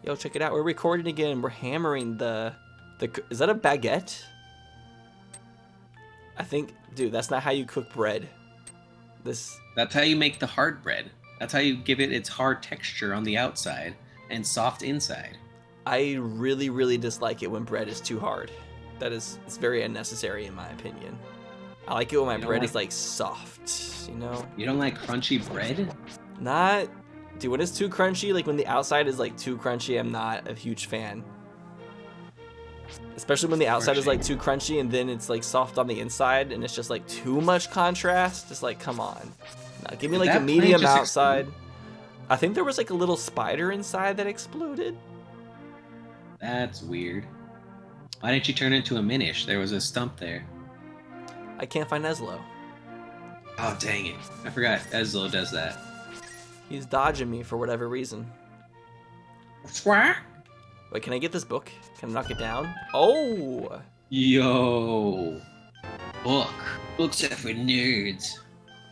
Yo, check it out. We're recording again. We're hammering the. Is that a baguette? I think, dude, that's not how you cook bread. That's how you make the hard bread. That's how you give it its hard texture on the outside and soft inside. I really, really dislike it when bread is too hard. It's very unnecessary in my opinion. I like it when my bread is like soft, you know? You don't like crunchy bread? Dude, when it's too crunchy, like when the outside is like too crunchy, I'm not a huge fan. Especially when the outside is like too crunchy and then it's like soft on the inside and it's just like too much contrast. Just like, come on. No, give me like a medium outside. I think there was like a little spider inside that exploded. That's weird. Why didn't you turn into a Minish? There was a stump there. I can't find Eslo. Oh, dang it. I forgot Eslo does that. He's dodging me for whatever reason. What? Wait, can I get this book? Can I knock it down? Oh! Yo! Book. Books are for nerds.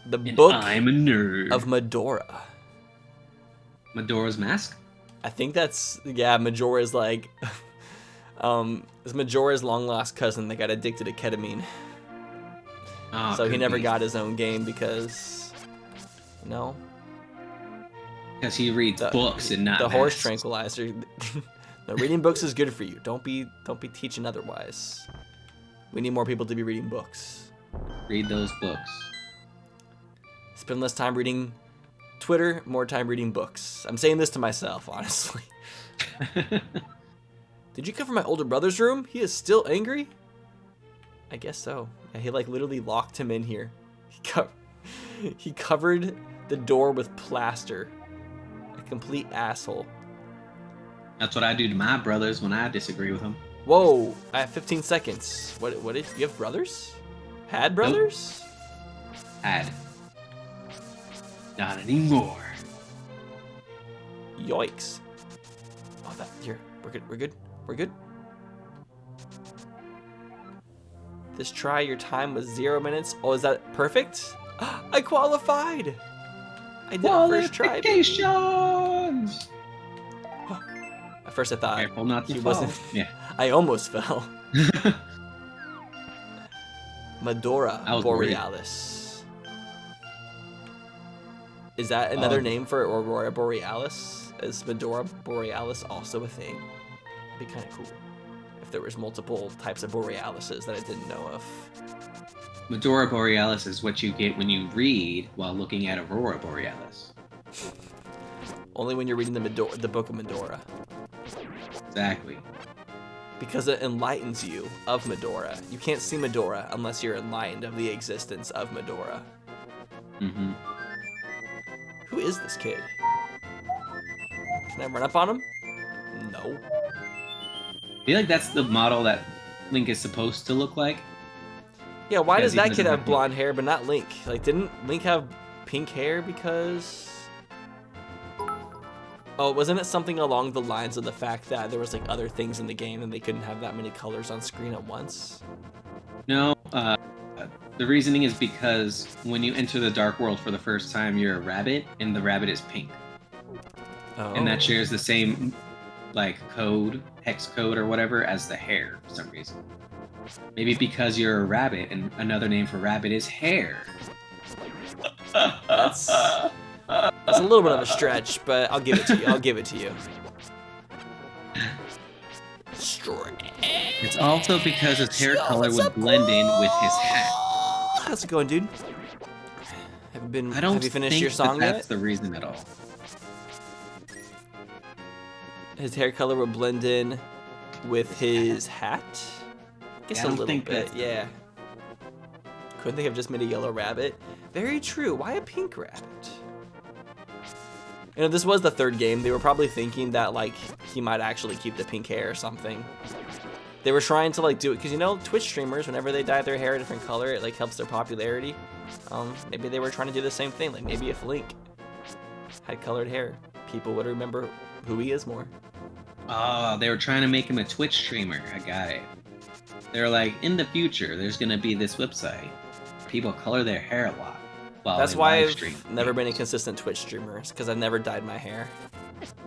The book I'm a nerd. of Mudora. Majora's Mask? I think that's, yeah, Majora's like, it's Majora's long lost cousin that got addicted to ketamine. Oh, so he never got his own game because, you know. Because he reads books and not the masks. Horse tranquilizer. No, reading books is good for you. Don't be teaching otherwise. We need more people to be reading books. Read those books. Spend less time reading Twitter, more time reading books. I'm saying this to myself, honestly. Did you come from my older brother's room? He is still angry? I guess so. Yeah, he like literally locked him in here. He covered the door with plaster. A complete asshole. That's what I do to my brothers when I disagree with them. Whoa, I have 15 seconds. What is, you have brothers? Had brothers? Nope. Had. Not anymore. Yikes. Oh, here, we're good. This try, your time was 0 minutes. Oh, is that perfect? I qualified. I did it first try. Qualifications! At first I thought Careful not to he fall. wasn't. Yeah. I almost fell. Mudora Borealis. Is that another name for Aurora Borealis? Is Mudora Borealis also a thing? That'd be kind of cool if there was multiple types of Borealises that I didn't know of. Mudora Borealis is what you get when you read while looking at Aurora Borealis. Only when you're reading the book of Mudora. Exactly. Because it enlightens you of Mudora. You can't see Mudora unless you're enlightened of the existence of Mudora. Mm-hmm. Who is this kid? Can I run up on him? No. I feel like that's the model that Link is supposed to look like. Yeah, why does that kid have blonde hair but not Link? Like, didn't Link have pink hair because... Oh, wasn't it something along the lines of the fact that there was like other things in the game and they couldn't have that many colors on screen at once? No, the reasoning is because when you enter the Dark World for the first time, you're a rabbit, and the rabbit is pink. Oh. And that shares the same, like, code, hex code or whatever, as the hair, for some reason. Maybe because you're a rabbit, and another name for rabbit is hair. That's a little bit of a stretch, but I'll give it to you. It's also because his hair color would blend in with his hat. How's it going, dude? Have you finished your song yet? yet? That's the reason at all. His hair color would blend in with his hat? I guess a little bit, yeah. Couldn't they have just made a yellow rabbit? Very true. Why a pink rabbit? You know, this was the third game. They were probably thinking that, like, he might actually keep the pink hair or something. They were trying to, like, do it, because, you know, Twitch streamers, whenever they dye their hair a different color, it, like, helps their popularity. Maybe they were trying to do the same thing. Like, maybe if Link had colored hair, people would remember who he is more. Oh, they were trying to make him a Twitch streamer. I got it. They were like, in the future, there's going to be this website. People color their hair a lot. That's why I've never been a consistent Twitch streamer, because I've never dyed my hair.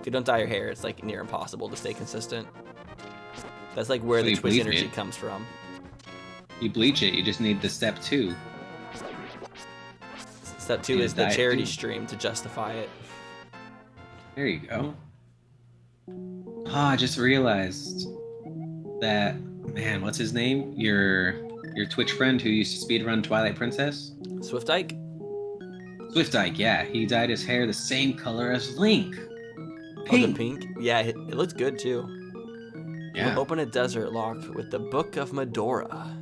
If you don't dye your hair, it's like near impossible to stay consistent. That's like where So the you Twitch bleach energy it. comes from. You bleach it. You just need the step 2. Step 2 You is the dye it charity too. stream to justify it. There you go. I just realized that, man, what's his name? Your Twitch friend who used to speedrun Twilight Princess? Swift Ike? Swift Ike, yeah. He dyed his hair the same color as Link. Oh, the Pink. pink? Yeah, it looks good too. Yeah. We'll open a desert lock with the Book of Mudora.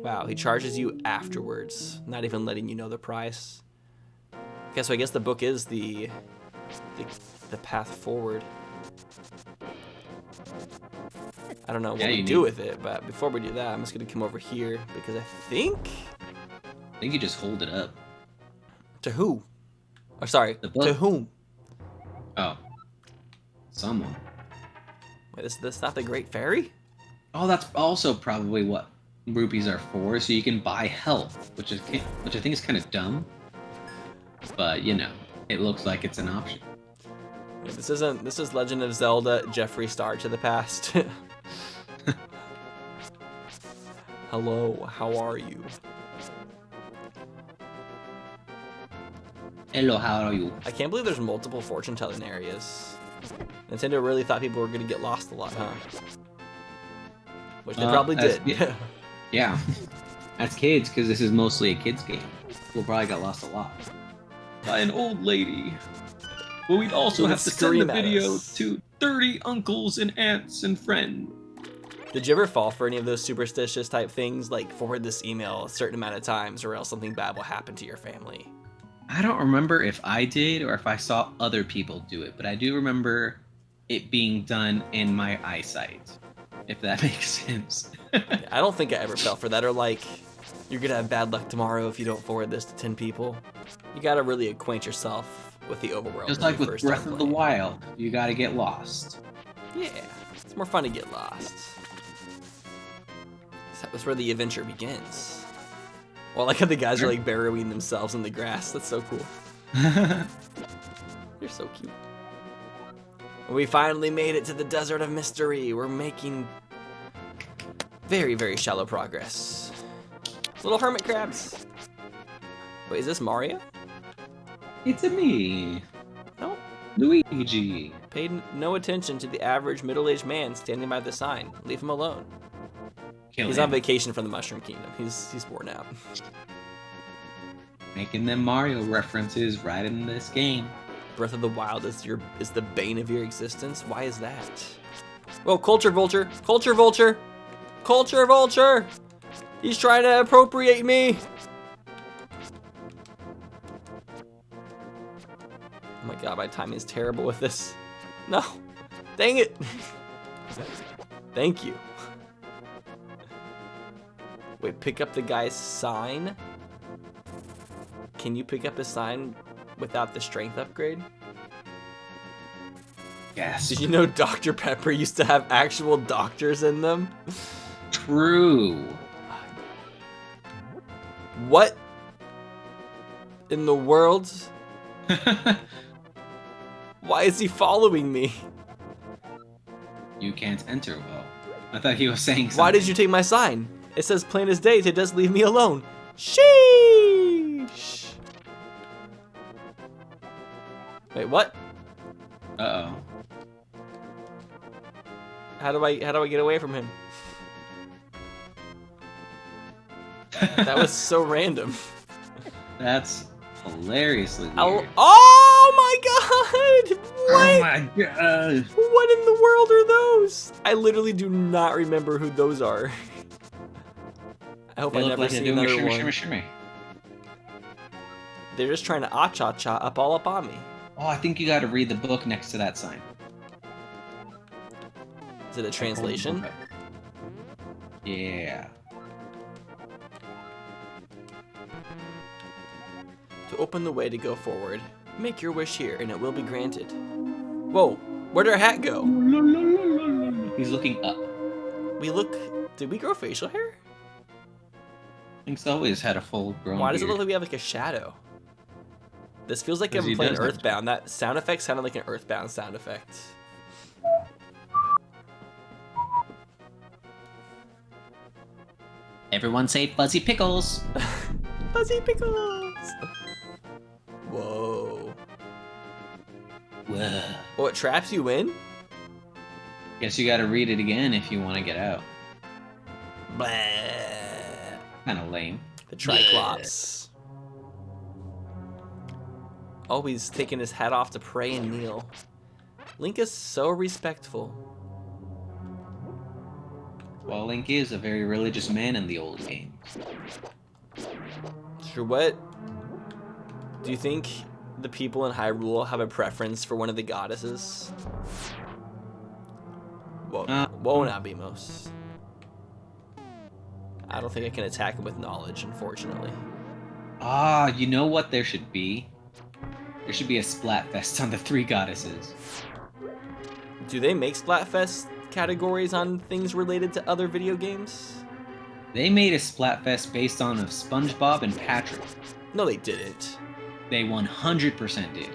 Wow, he charges you afterwards, not even letting you know the price. Okay, so I guess the book is the path forward. I don't know what we do with it, but before we do that, I'm just gonna come over here because I think you just hold it up. to who? Oh, sorry, The book. to whom? Oh. Someone. Wait, this not the Great Fairy? Oh, that's also probably what rupees are for, so you can buy health, which I think is kind of dumb. But, you know, it looks like it's an option. Yeah, this is Legend of Zelda Jeffree Star to the past. Hello, how are you? Hello, how are you? I can't believe there's multiple fortune telling areas. Nintendo really thought people were gonna get lost a lot, huh? Which they probably did. Yeah. As kids, because this is mostly a kids game. People probably got lost a lot. By an old lady. But we'd also have to send the video to 30 uncles and aunts and friends. Did you ever fall for any of those superstitious type things, like forward this email a certain amount of times or else something bad will happen to your family? I don't remember if I did or if I saw other people do it, but I do remember it being done in my eyesight, if that makes sense. I don't think I ever fell for that, or like, you're gonna have bad luck tomorrow if you don't forward this to 10 people. You gotta really acquaint yourself with the overworld. Just like with Breath of the Wild, you gotta get lost. Yeah, it's more fun to get lost. That's where the adventure begins. Well, like how the guys are like burrowing themselves in the grass. That's so cool. You're so cute. We finally made it to the Desert of Mystery. We're making very, very shallow progress. Little hermit crabs. Wait, is this Mario? It's a me. No. Luigi. Paid no attention to the average middle-aged man standing by the sign. Leave him alone. He's on vacation from the Mushroom Kingdom. He's worn out. Making them Mario references right in this game. Breath of the Wild is the bane of your existence. Why is that? Whoa, culture vulture! Culture vulture! Culture vulture! He's trying to appropriate me! Oh my god, my timing is terrible with this. No! Dang it! Thank you. Wait, pick up the guy's sign? Can you pick up his sign without the strength upgrade? Yes. Did you know Dr. Pepper used to have actual doctors in them? True. What in the world? Why is he following me? You can't enter well. I thought he was saying something. Why did you take my sign? It says plain as day to just leave me alone. Sheesh. Wait, what? Uh-oh. How do I get away from him? That was so random. That's hilariously weird. Oh my god! What? Oh my god! What in the world are those? I literally do not remember who those are. I hope I never see another one. Shimmy, shimmy. They're just trying to ah-cha-cha up all up on me. Oh, I think you gotta read the book next to that sign. Is it a translation? Yeah. To open the way to go forward, make your wish here and it will be granted. Whoa, where'd our hat go? He's looking up. Did we grow facial hair? Link's always had a full grown Why does it beard. look like we have like a shadow? This feels like I'm playing Earthbound. That sound effect sounded like an Earthbound sound effect. Everyone say Fuzzy Pickles. Fuzzy Pickles. Whoa. Whoa. What, traps you in? Guess you gotta read it again if you want to get out. Blah. Kind of lame. The Triclops. Oh, he's taking his hat off to pray and kneel. Link is so respectful. Well, Link is a very religious man in the old games. Sure, what? Do you think the people in Hyrule have a preference for one of the goddesses? Won't Abimos. I don't think I can attack him with knowledge, unfortunately. Ah, you know what there should be? There should be a Splatfest on the 3 goddesses. Do they make Splatfest categories on things related to other video games? They made a Splatfest based on of SpongeBob and Patrick. No, they didn't. They 100% did.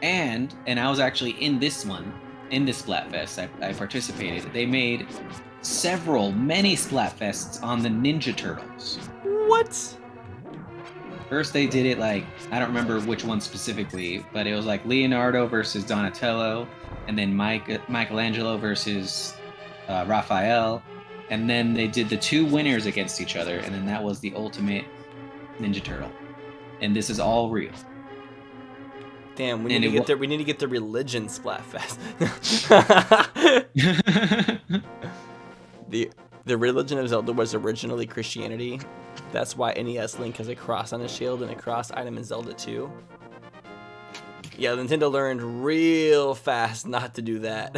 And I was actually in this one, in this Splatfest, I participated. They made many Splatfests on the Ninja Turtles. What? First they did it like, I don't remember which one specifically, but it was like Leonardo versus Donatello, and then Michelangelo versus Raphael, and then they did the 2 winners against each other, and then that was the ultimate Ninja Turtle. And this is all real. Damn, we need to get the religion Splatfest. The religion of Zelda was originally Christianity. That's why NES Link has a cross on his shield and a cross item in Zelda 2. Yeah, Nintendo learned real fast not to do that.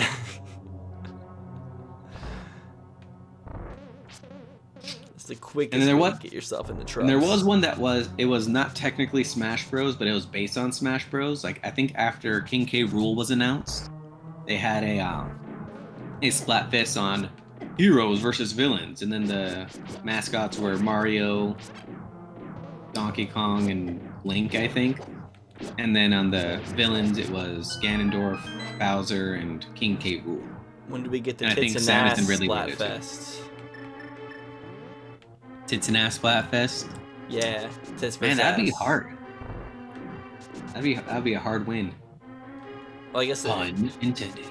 It's the quickest way to get yourself in the trust. And there was one that was not technically Smash Bros, but it was based on Smash Bros. Like, I think after King K. Rool was announced, they had a Splatfest on heroes versus villains, and then the mascots were Mario, Donkey Kong, and Link, I think. And then on the villains, it was Ganondorf, Bowser, and King K. Rool. When do we get the Tits and Ass Splatfest? Tits and Ass Splatfest? Yeah, Tits versus Man, that'd be Ass. hard. That'd be a hard win. Well, I guess Pun intended.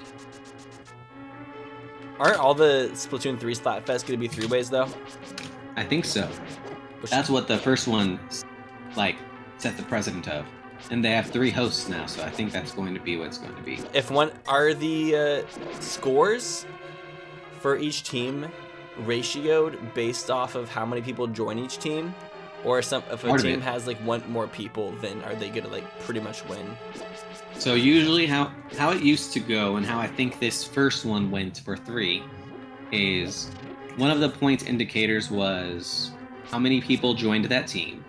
Aren't all the Splatoon 3 Splatfest going to be 3-ways, though? I think so. That's what the first one, like, set the precedent of. And they have 3 hosts now, so I think that's going to be what it's going to be. Are the scores for each team ratioed based off of how many people join each team? Or if a team has, like, 1 more people, then are they going to, like, pretty much win? So usually how it used to go, and how I think this first one went for 3, is one of the points indicators was how many people joined that team,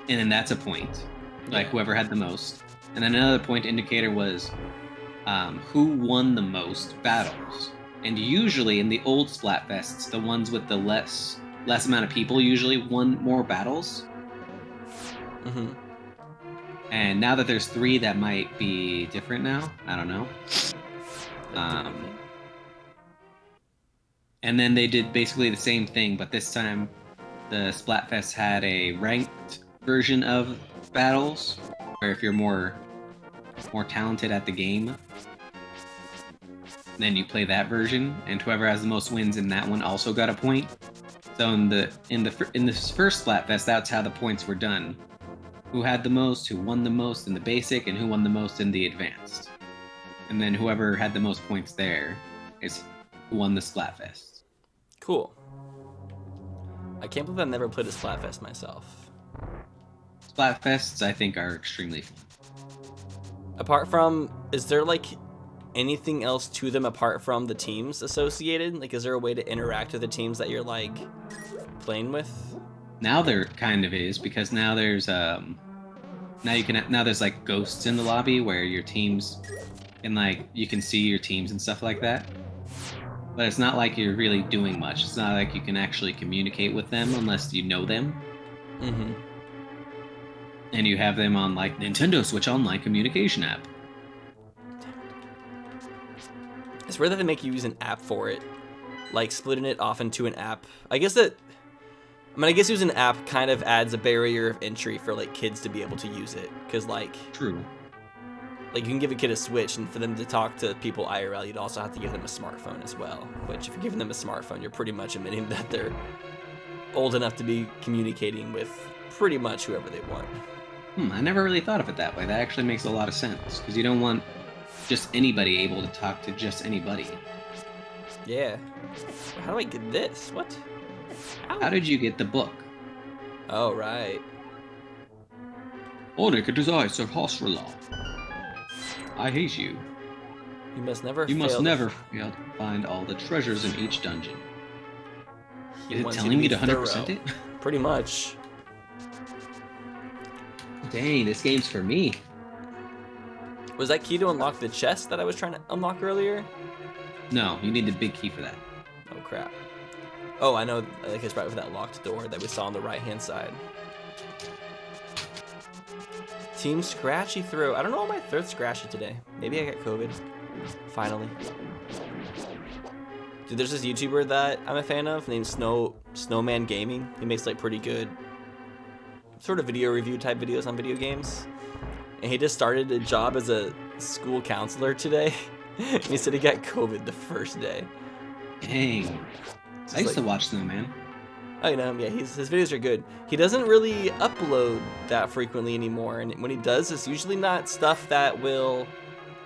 and then that's a point, like whoever had the most. And then another point indicator was who won the most battles. And usually in the old Splatfests, the ones with the less amount of people usually won more battles. Mm-hmm. And now that there's 3, that might be different now. I don't know. And then they did basically the same thing, but this time the Splatfest had a ranked version of battles, where if you're more talented at the game, then you play that version, and whoever has the most wins in that one also got a point. So in this first Splatfest, that's how the points were done. Who had the most, who won the most in the basic, and who won the most in the advanced. And then whoever had the most points there is who won the Splatfest. Cool. I can't believe I've never played a Splatfest myself. Splatfests, I think, are extremely fun. Apart from, is there, like, anything else to them apart from the teams associated? Like, is there a way to interact with the teams that you're, like, playing with? Now there kind of is, because now there's now there's like ghosts in the lobby where your teams and like you can see your teams and stuff like that. But it's not like you're really doing much. It's not like you can actually communicate with them unless you know them. Mm-hmm. And you have them on like Nintendo Switch Online communication app. It's rare that they make you use an app for it, like splitting it off into an app. I guess using an app kind of adds a barrier of entry for like kids to be able to use it, because like True. Like you can give a kid a Switch, and for them to talk to people IRL, you'd also have to give them a smartphone as well. Which, if you're giving them a smartphone, you're pretty much admitting that they're old enough to be communicating with pretty much whoever they want. I never really thought of it that way. That actually makes a lot of sense, because you don't want just anybody able to talk to just anybody. Yeah. How do I get this? What? How did you get the book? Oh, right. Onik, it is I, Sir Hosrala. I hate you. You must never fail to find all the treasures in each dungeon. Is it telling me to 100% it? Pretty much. Dang, this game's for me. Was that key to unlock the chest that I was trying to unlock earlier? No, you need the big key for that. Oh, crap. Oh, I know. I think it's right with that locked door that we saw on the right-hand side. Team Scratchy Throw. I don't know why my throat's scratchy today. Maybe I got COVID. Finally. Dude, there's this YouTuber that I'm a fan of named Snowman Gaming. He makes like pretty good sort of video review type videos on video games. And he just started a job as a school counselor today. And he said he got COVID the first day. Dang. I used to watch Snowman. Oh, you know him, yeah, his videos are good. He doesn't really upload that frequently anymore, and when he does, it's usually not stuff that will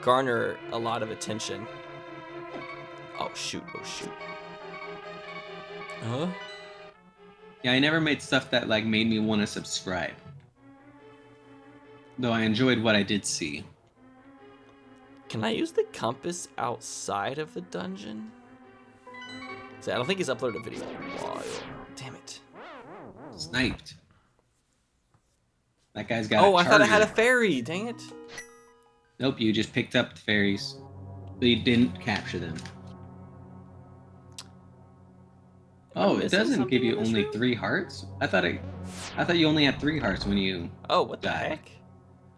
garner a lot of attention. Oh shoot, oh shoot. Huh? Yeah, I never made stuff that like made me want to subscribe. Though I enjoyed what I did see. Can I use the compass outside of the dungeon? See, I don't think he's uploaded a video in a while. Damn it. Sniped. That guy's got Oh, I thought I had a fairy. Dang it. Nope, you just picked up the fairies. But you didn't capture them. Oh, it doesn't give you only 3 hearts? I thought you only had 3 hearts when you Oh, what the died. heck?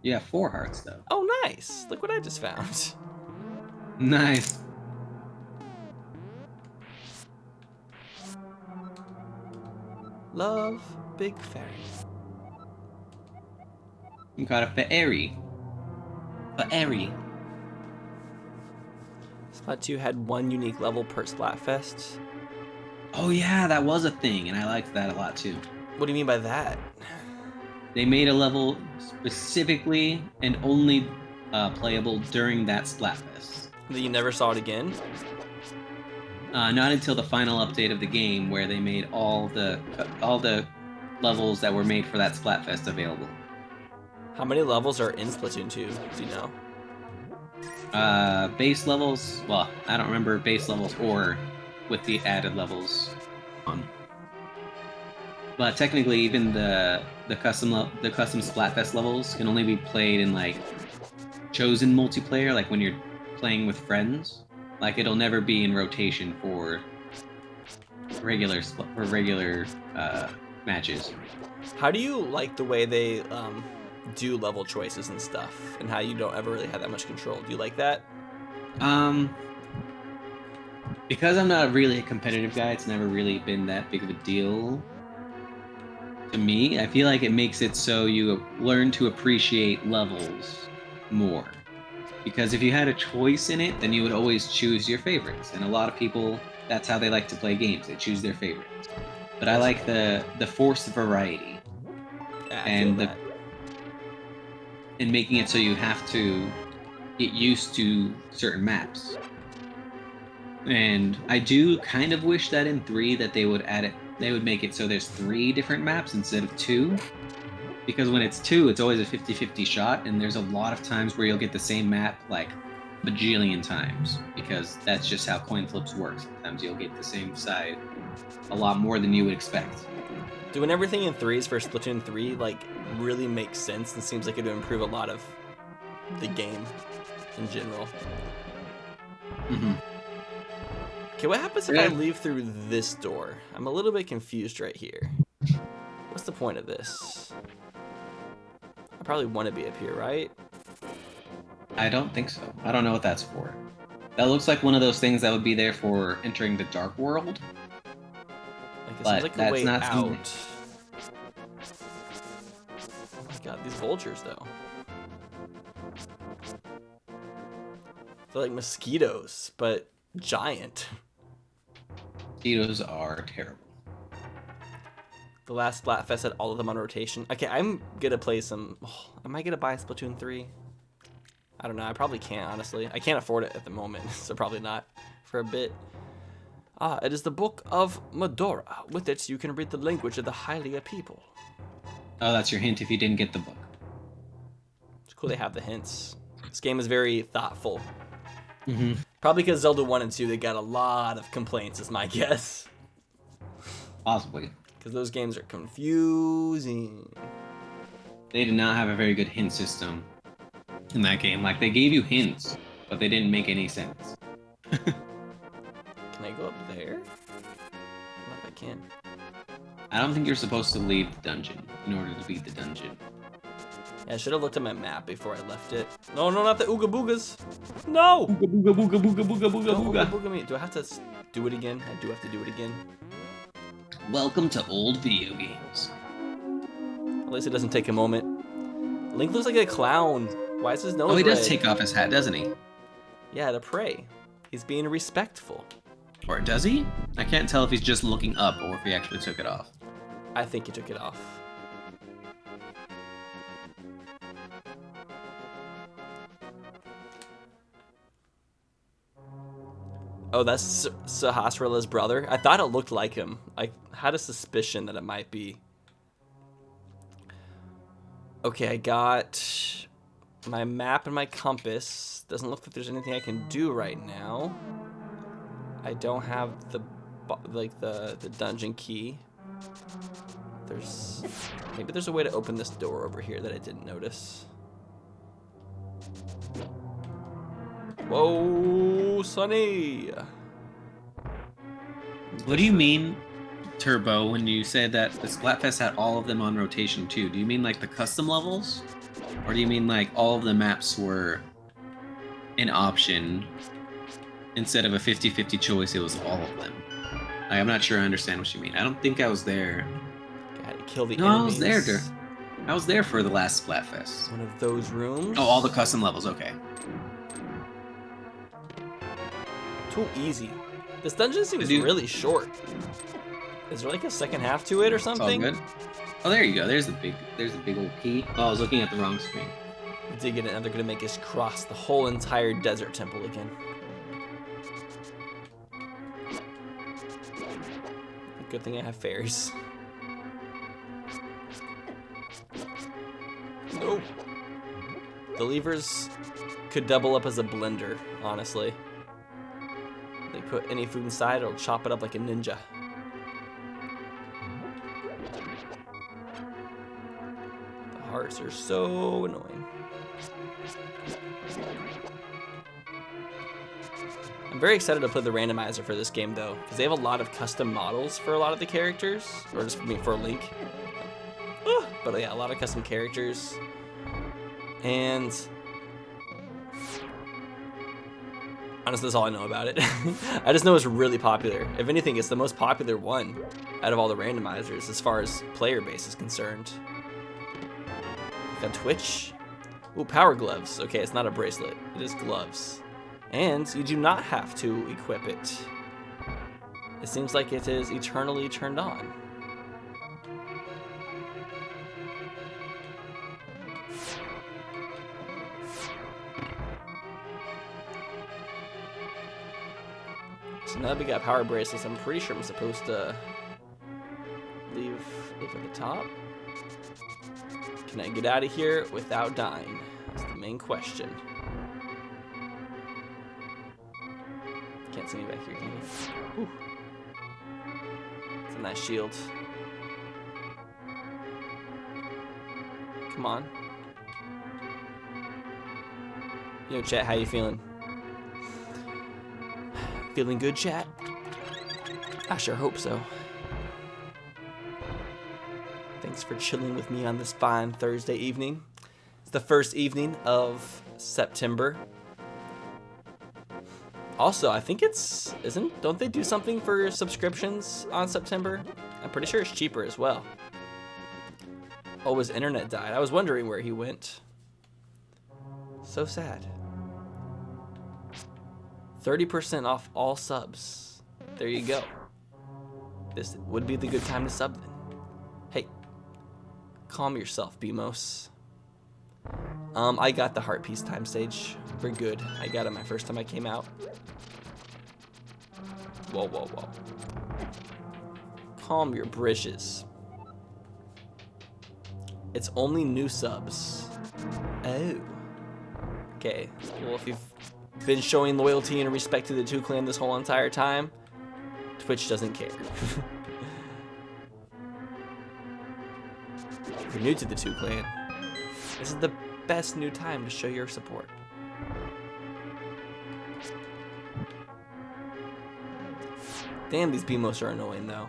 You have 4 hearts though. Oh, nice. Look what I just found. Nice. Love big fairy. You got a fairy. Fairy. Splat 2 had 1 unique level per Splatfest. Oh yeah, that was a thing, and I liked that a lot too. What do you mean by that? They made a level specifically and only playable during that Splatfest. That you never saw it again? Not until the final update of the game, where they made all the levels that were made for that Splatfest available. How many levels are in Splatoon 2? Do you know? Base levels. Well, I don't remember base levels or with the added levels on. But technically, even the custom Splatfest levels can only be played in like chosen multiplayer, like when you're playing with friends. Like it'll never be in rotation for regular matches. How do you like the way they do level choices and stuff, and how you don't ever really have that much control? Do you like that? Because I'm not really a competitive guy, it's never really been that big of a deal to me. I feel like it makes it so you learn to appreciate levels more. Because if you had a choice in it, then you would always choose your favorites. And a lot of people, that's how they like to play games. They choose their favorites. But I like the forced variety. Yeah, and making it so you have to get used to certain maps. And I do kind of wish that in 3 that they would make it so there's 3 different maps instead of 2. Because when it's 2, it's always a 50-50 shot, and there's a lot of times where you'll get the same map like bajillion times, because that's just how coin flips work. Sometimes you'll get the same side a lot more than you would expect. Doing everything in 3s for Splatoon 3 like really makes sense and seems like it would improve a lot of the game in general. Mm-hmm. Okay, what happens if I leave through this door? I'm a little bit confused right here. What's the point of this? I probably want to be up here, right? I don't think so. I don't know what that's for. That looks like one of those things that would be there for entering the dark world. Like it But seems like a that's way not out. something- Oh my god, these vultures though. They're like mosquitoes, but giant. Mosquitoes are terrible. The last Splatfest had all of them on rotation. Okay, I'm gonna play some. Oh, am I gonna buy Splatoon 3? I don't know. I probably can't, honestly. I can't afford it at the moment, so probably not for a bit. Ah, it is the Book of Mudora. With it, you can read the language of the Hylia people. Oh, that's your hint if you didn't get the book. It's cool they have the hints. This game is very thoughtful. Mm-hmm. Probably because Zelda 1 and 2, they got a lot of complaints, is my guess. Possibly. Because those games are confusing. They did not have a very good hint system in that game. Like, they gave you hints, but they didn't make any sense. Can I go up there? I don't know if I can. I don't think you're supposed to leave the dungeon in order to beat the dungeon. Yeah, I should have looked at my map before I left it. No, no, not the Ooga Boogas. No! Booga booga booga booga booga Don't booga. Ooga Booga me. Do I have to do it again? I do have to do it again. Welcome to old video games. At least it doesn't take a moment. Link looks like a clown. Why is his nose Oh, he does red? take off his hat, doesn't he? Yeah, to pray. He's being respectful. Or does he? I can't tell if he's just looking up or if he actually took it off. I think he took it off. Oh, that's Sahasrara's brother? I thought it looked like him. I had a suspicion that it might be. Okay, I got my map and my compass. Doesn't look like there's anything I can do right now. I don't have the dungeon key. Maybe there's a way to open this door over here that I didn't notice. Whoa, Sonny! What do you mean, Turbo, when you said that the Splatfest had all of them on rotation too? Do you mean like the custom levels? Or do you mean like all of the maps were an option instead of a 50-50 choice, it was all of them? Like, I'm not sure I understand what you mean. I don't think I was there. Gotta kill the No, enemies. I was there. I was there for the last Splatfest. One of those rooms. Oh, all the custom levels, okay. Too easy. This dungeon seems really short. Is there like a second half to it or It's all something? good. Oh, there you go. There's the big old key. Oh, I was looking at the wrong screen. Dig it, and they're gonna make us cross the whole entire desert temple again. Good thing I have fairies. Nope. The levers could double up as a blender, honestly. They put any food inside, it'll chop it up like a ninja. The hearts are so annoying. I'm very excited to play the randomizer for this game though, because they have a lot of custom models for a lot of the characters, or just for Link. But yeah, a lot of custom characters. And honestly, that's all I know about it. I just know it's really popular. If anything, it's the most popular one out of all the randomizers as far as player base is concerned. Got Twitch. Ooh, power gloves. Okay, it's not a bracelet. It is gloves. And you do not have to equip it. It seems like it is eternally turned on. So now that we got power bracelets, I'm pretty sure I'm supposed to leave it at the top. Can I get out of here without dying? That's the main question. Can't see me back here, can you? Whew. It's a nice shield. Come on. Yo, chat, how you feeling? Feeling good, chat? I sure hope so. Thanks for chilling with me on this fine Thursday evening. the first evening of September. Also, I think don't they do something for subscriptions on September? I'm pretty sure it's cheaper as well. Oh, his internet died. I was wondering where he went. So sad. 30% off all subs. There you go. This would be the good time to sub then. Hey, calm yourself, Bemos. I got the Heart Peace time stage. We're good. I got it my first time I came out. Whoa, whoa, whoa. Calm your britches. It's only new subs. Oh. Okay. Well, if you've been showing loyalty and respect to the Two Clan this whole entire time, Twitch doesn't care. If you're new to the Two Clan, this is the best new time to show your support. Damn, these Bemos are annoying though.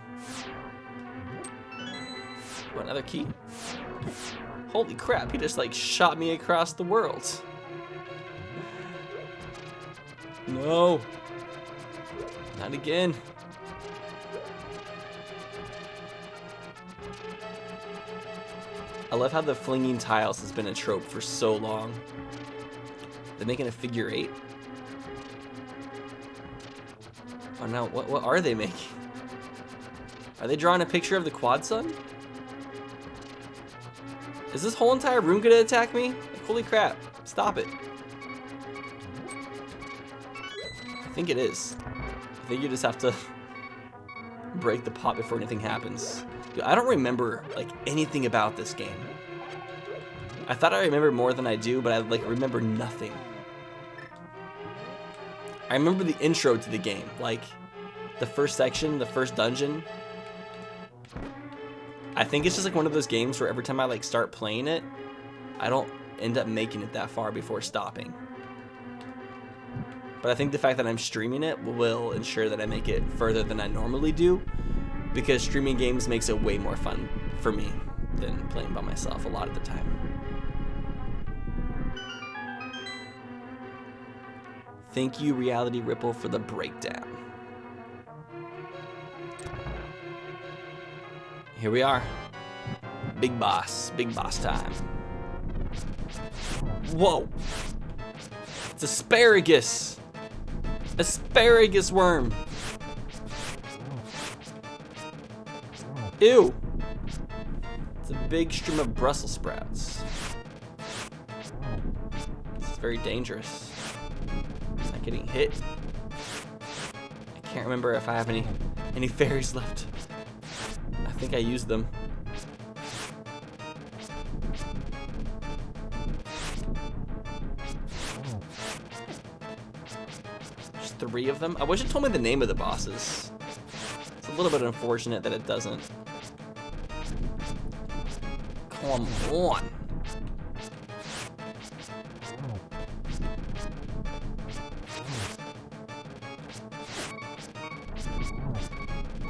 Oh, another key? Holy crap, he just like shot me across the world. No. Not again. I love how the flinging tiles has been a trope for so long. They're making a figure 8. Oh no, what are they making? Are they drawing a picture of the quad sun? Is this whole entire room gonna attack me? Like, holy crap, stop it. I think it is. I think you just have to break the pot before anything happens. Dude, I don't remember like anything about this game. I thought I remembered more than I do, but I like remember nothing. I remember the intro to the game, like the first section, the first dungeon. I think it's just like one of those games where every time I like start playing it, I don't end up making it that far before stopping. But I think the fact that I'm streaming it will ensure that I make it further than I normally do, because streaming games makes it way more fun for me than playing by myself a lot of the time. Thank you, Reality Ripple, for the breakdown. Here we are. Big boss time. Whoa. It's asparagus. Asparagus worm. Ew. It's a big stream of Brussels sprouts. This is very dangerous. It's not getting hit. I can't remember if I have any fairies left. I think I used them. There's 3 of them. I wish it told me the name of the bosses. It's a little bit unfortunate that it doesn't. Come on.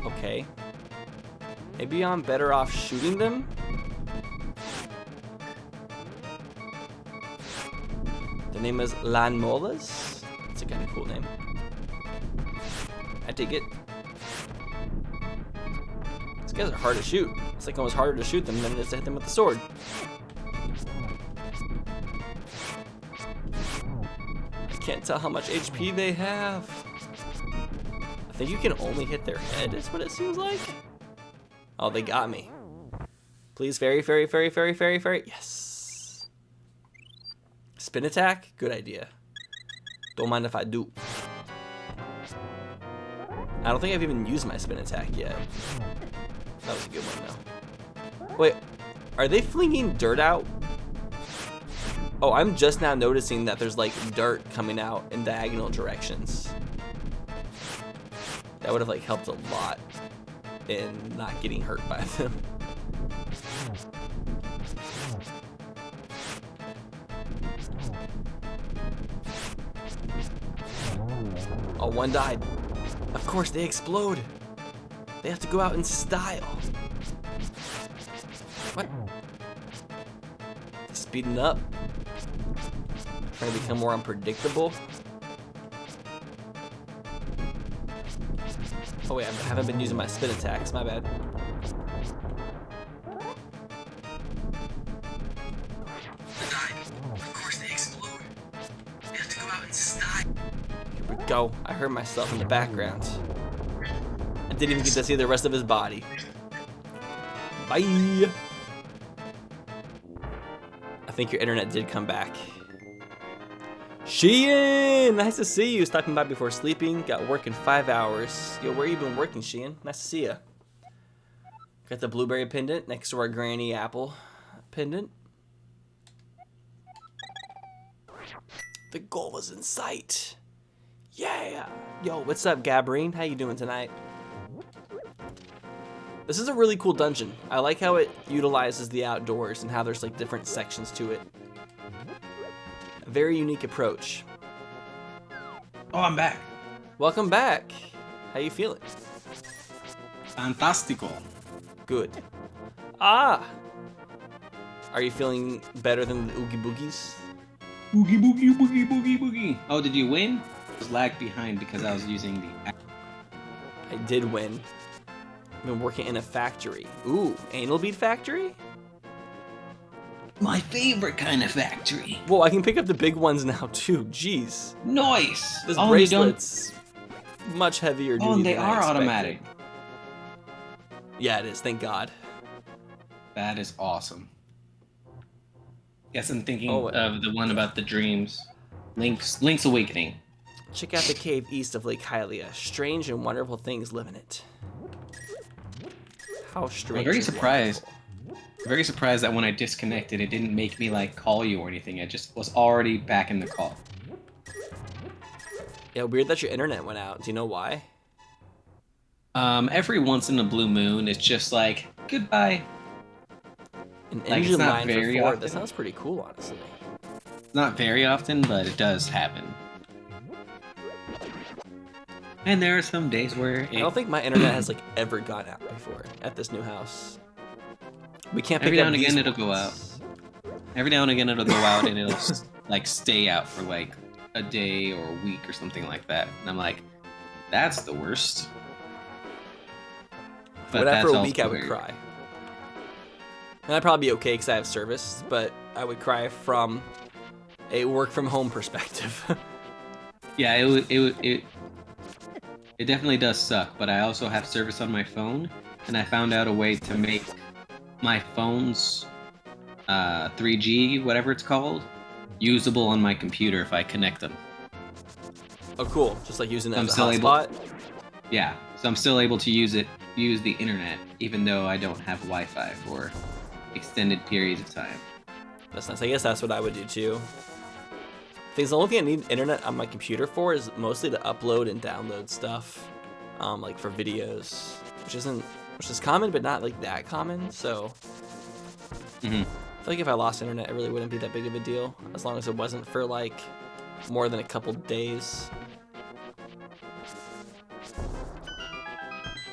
Okay. Maybe I'm better off shooting them? The name is Lanmolas. That's a kind of cool name. I dig it. These guys are hard to shoot. It's like almost harder to shoot them than it is to hit them with the sword. I can't tell how much HP they have. I think you can only hit their head, is what it seems like. Oh, they got me. Please, fairy. Yes. Spin attack? Good idea. Don't mind if I do. I don't think I've even used my spin attack yet. That was a good one, though. Wait, are they flinging dirt out? Oh, I'm just now noticing that there's like dirt coming out in diagonal directions. That would have like helped a lot in not getting hurt by them. Oh, one died. Of course, they explode. They have to go out in style. What? Speeding up. Trying to become more unpredictable. Oh wait, I haven't been using my spin attacks, my bad. Of course they explode. We have to go out and stop. Here we go. I heard myself in the background. I didn't even get to see the rest of his body. Bye. I think your internet did come back. Sheehan, nice to see you. Stopping by before sleeping. Got work in 5 hours. Yo, where you been working, Sheehan? Nice to see ya. Got the blueberry pendant next to our granny apple pendant. The goal was in sight. Yeah. Yo, what's up, Gabrine? How you doing tonight? This is a really cool dungeon. I like how it utilizes the outdoors and how there's like different sections to it. A very unique approach. Oh, I'm back. Welcome back. How you feeling? Fantastico. Good. Ah! Are you feeling better than the Oogie Boogies? Boogie, boogie, boogie, boogie, boogie. Oh, did you win? I was lagged behind because I was using the... I did win. I've been working in a factory. Ooh, anal bead factory? My favorite kind of factory. Whoa, I can pick up the big ones now too. Jeez. Nice. This bracelet's much heavier duty and they than I are expected. automatic. Yeah, it is. Thank God. That is awesome. Yes, I'm thinking Oh, of the one about the dreams. Link's Awakening. Check out the cave east of Lake Hylia. Strange and wonderful things live in it. How strange. I'm very and surprised. wonderful. Very surprised that when I disconnected, it didn't make me like call you or anything. I just was already back in the call. Yeah, weird that your internet went out. Do you know why? Every once in a blue moon, it's just like goodbye. An Like, engine it's not line for very Ford. often. That sounds pretty cool, honestly. Not very often, but it does happen. And there are some days where I don't think my internet has like ever gone out before at this new house. We can't pick every now up and again these it'll go out. ones. Every now and again it'll go out and it'll like stay out for like a day or a week or something like that. And I'm like, that's the worst. But after that's a week, I also would very- cry. And I'd probably be okay because I have service, but I would cry from a work from home perspective. Yeah, it definitely does suck, but I also have service on my phone, and I found out a way to make my phone's 3G, whatever it's called, usable on my computer if I connect them. Oh, cool. Just like using it I'm as a still able- hotspot. Yeah, so I'm still able to use the internet, even though I don't have Wi-Fi for extended periods of time. That's nice. I guess that's what I would do too. The only thing I need internet on my computer for is mostly to upload and download stuff, like for videos, which is common, but not like that common. So I feel like if I lost internet, it really wouldn't be that big of a deal, as long as it wasn't for like more than a couple days.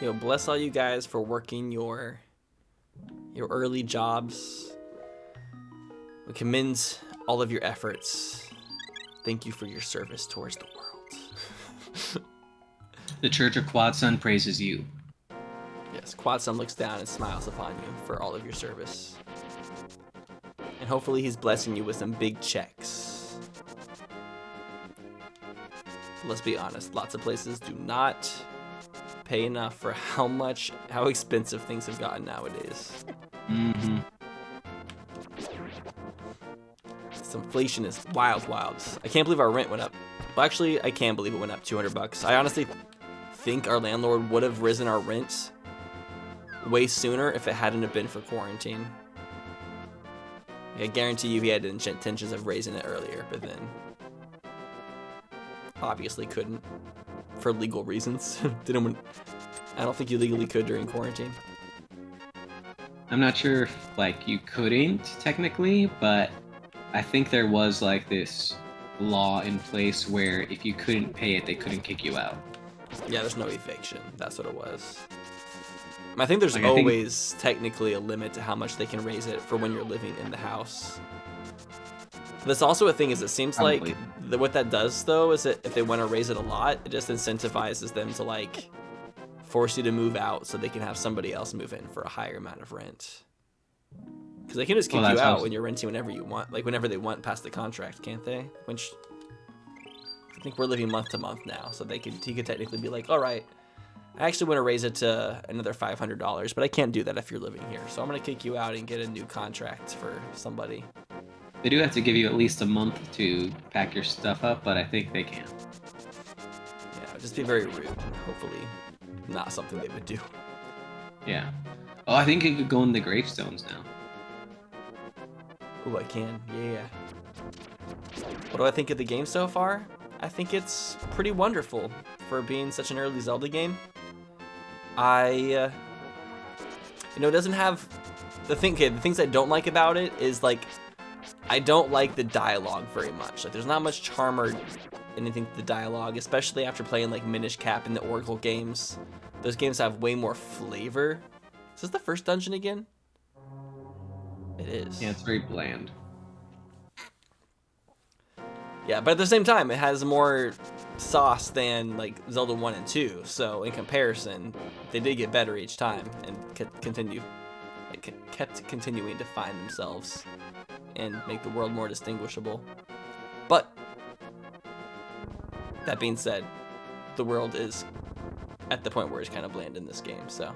Yo, bless all you guys for working your early jobs. We commend all of your efforts. Thank you for your service towards the world. The Church of Quad Sun praises you. Yes, Quad Sun looks down and smiles upon you for all of your service. And hopefully he's blessing you with some big checks. Let's be honest, lots of places do not pay enough for how expensive things have gotten nowadays. Mm-hmm. This inflation is wild. I can't believe our rent went up. Well, actually, I can believe it went up $200. I honestly think our landlord would have risen our rent way sooner if it hadn't have been for quarantine. I guarantee you he had intentions of raising it earlier, but then obviously couldn't for legal reasons. I don't think you legally could during quarantine. I'm not sure if like you couldn't technically, but I think there was like this law in place where if you couldn't pay it, they couldn't kick you out. Yeah, there's no eviction. That's what it was. I think there's Like, always technically a limit to how much they can raise it for when you're living in the house. That's also a thing is it seems Probably. like what that does though is that if they want to raise it a lot, it just incentivizes them to like force you to move out so they can have somebody else move in for a higher amount of rent. Because they can just kick you out when you're renting whenever you want, like whenever they want past the contract, can't they? Which I think we're living month to month now, so he could technically be like, all right, I actually want to raise it to another $500, but I can't do that if you're living here, so I'm gonna kick you out and get a new contract for somebody. They do have to give you at least a month to pack your stuff up, but I think they can. Yeah, it would just be very rude and hopefully not something they would do. Yeah. Oh, I think you could go in the gravestones now. Ooh, I can. Yeah. What do I think of the game so far? I think it's pretty wonderful for being such an early Zelda game. It doesn't have the things I don't like about it is like I don't like the dialogue very much. Like there's not much charm or anything to the dialogue, especially after playing like Minish Cap and the Oracle games. Those games have way more flavor. Is this the first dungeon again? It is. Yeah, it's very bland. Yeah, but at the same time, it has more sauce than like Zelda 1 and 2. So in comparison, they did get better each time and kept continuing to find themselves and make the world more distinguishable. But that being said, the world is at the point where it's kind of bland in this game. So,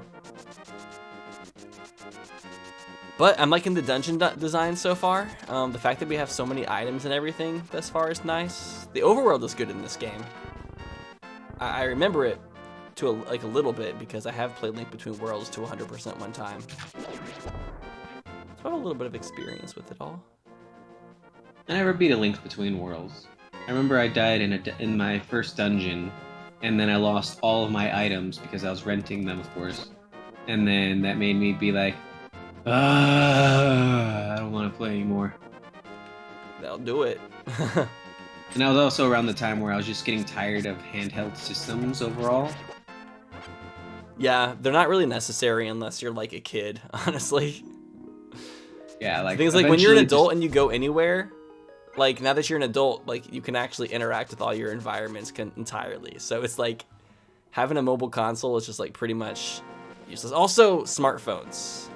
but I'm liking the dungeon design so far. The fact that we have so many items and everything thus far is nice. The overworld is good in this game. I remember it to a little bit because I have played Link Between Worlds to 100% one time. So I have a little bit of experience with it all. I never beat a Link Between Worlds. I remember I died in my first dungeon, and then I lost all of my items because I was renting them, of course. And then that made me be like, I don't want to play anymore. That'll do it. And that was also around the time where I was just getting tired of handheld systems overall. Yeah, they're not really necessary unless you're like a kid, honestly. Yeah, like things like when you're an adult and you go anywhere, like now that you're an adult, like you can actually interact with all your environments entirely. So it's like having a mobile console is just like pretty much useless. Also, smartphones.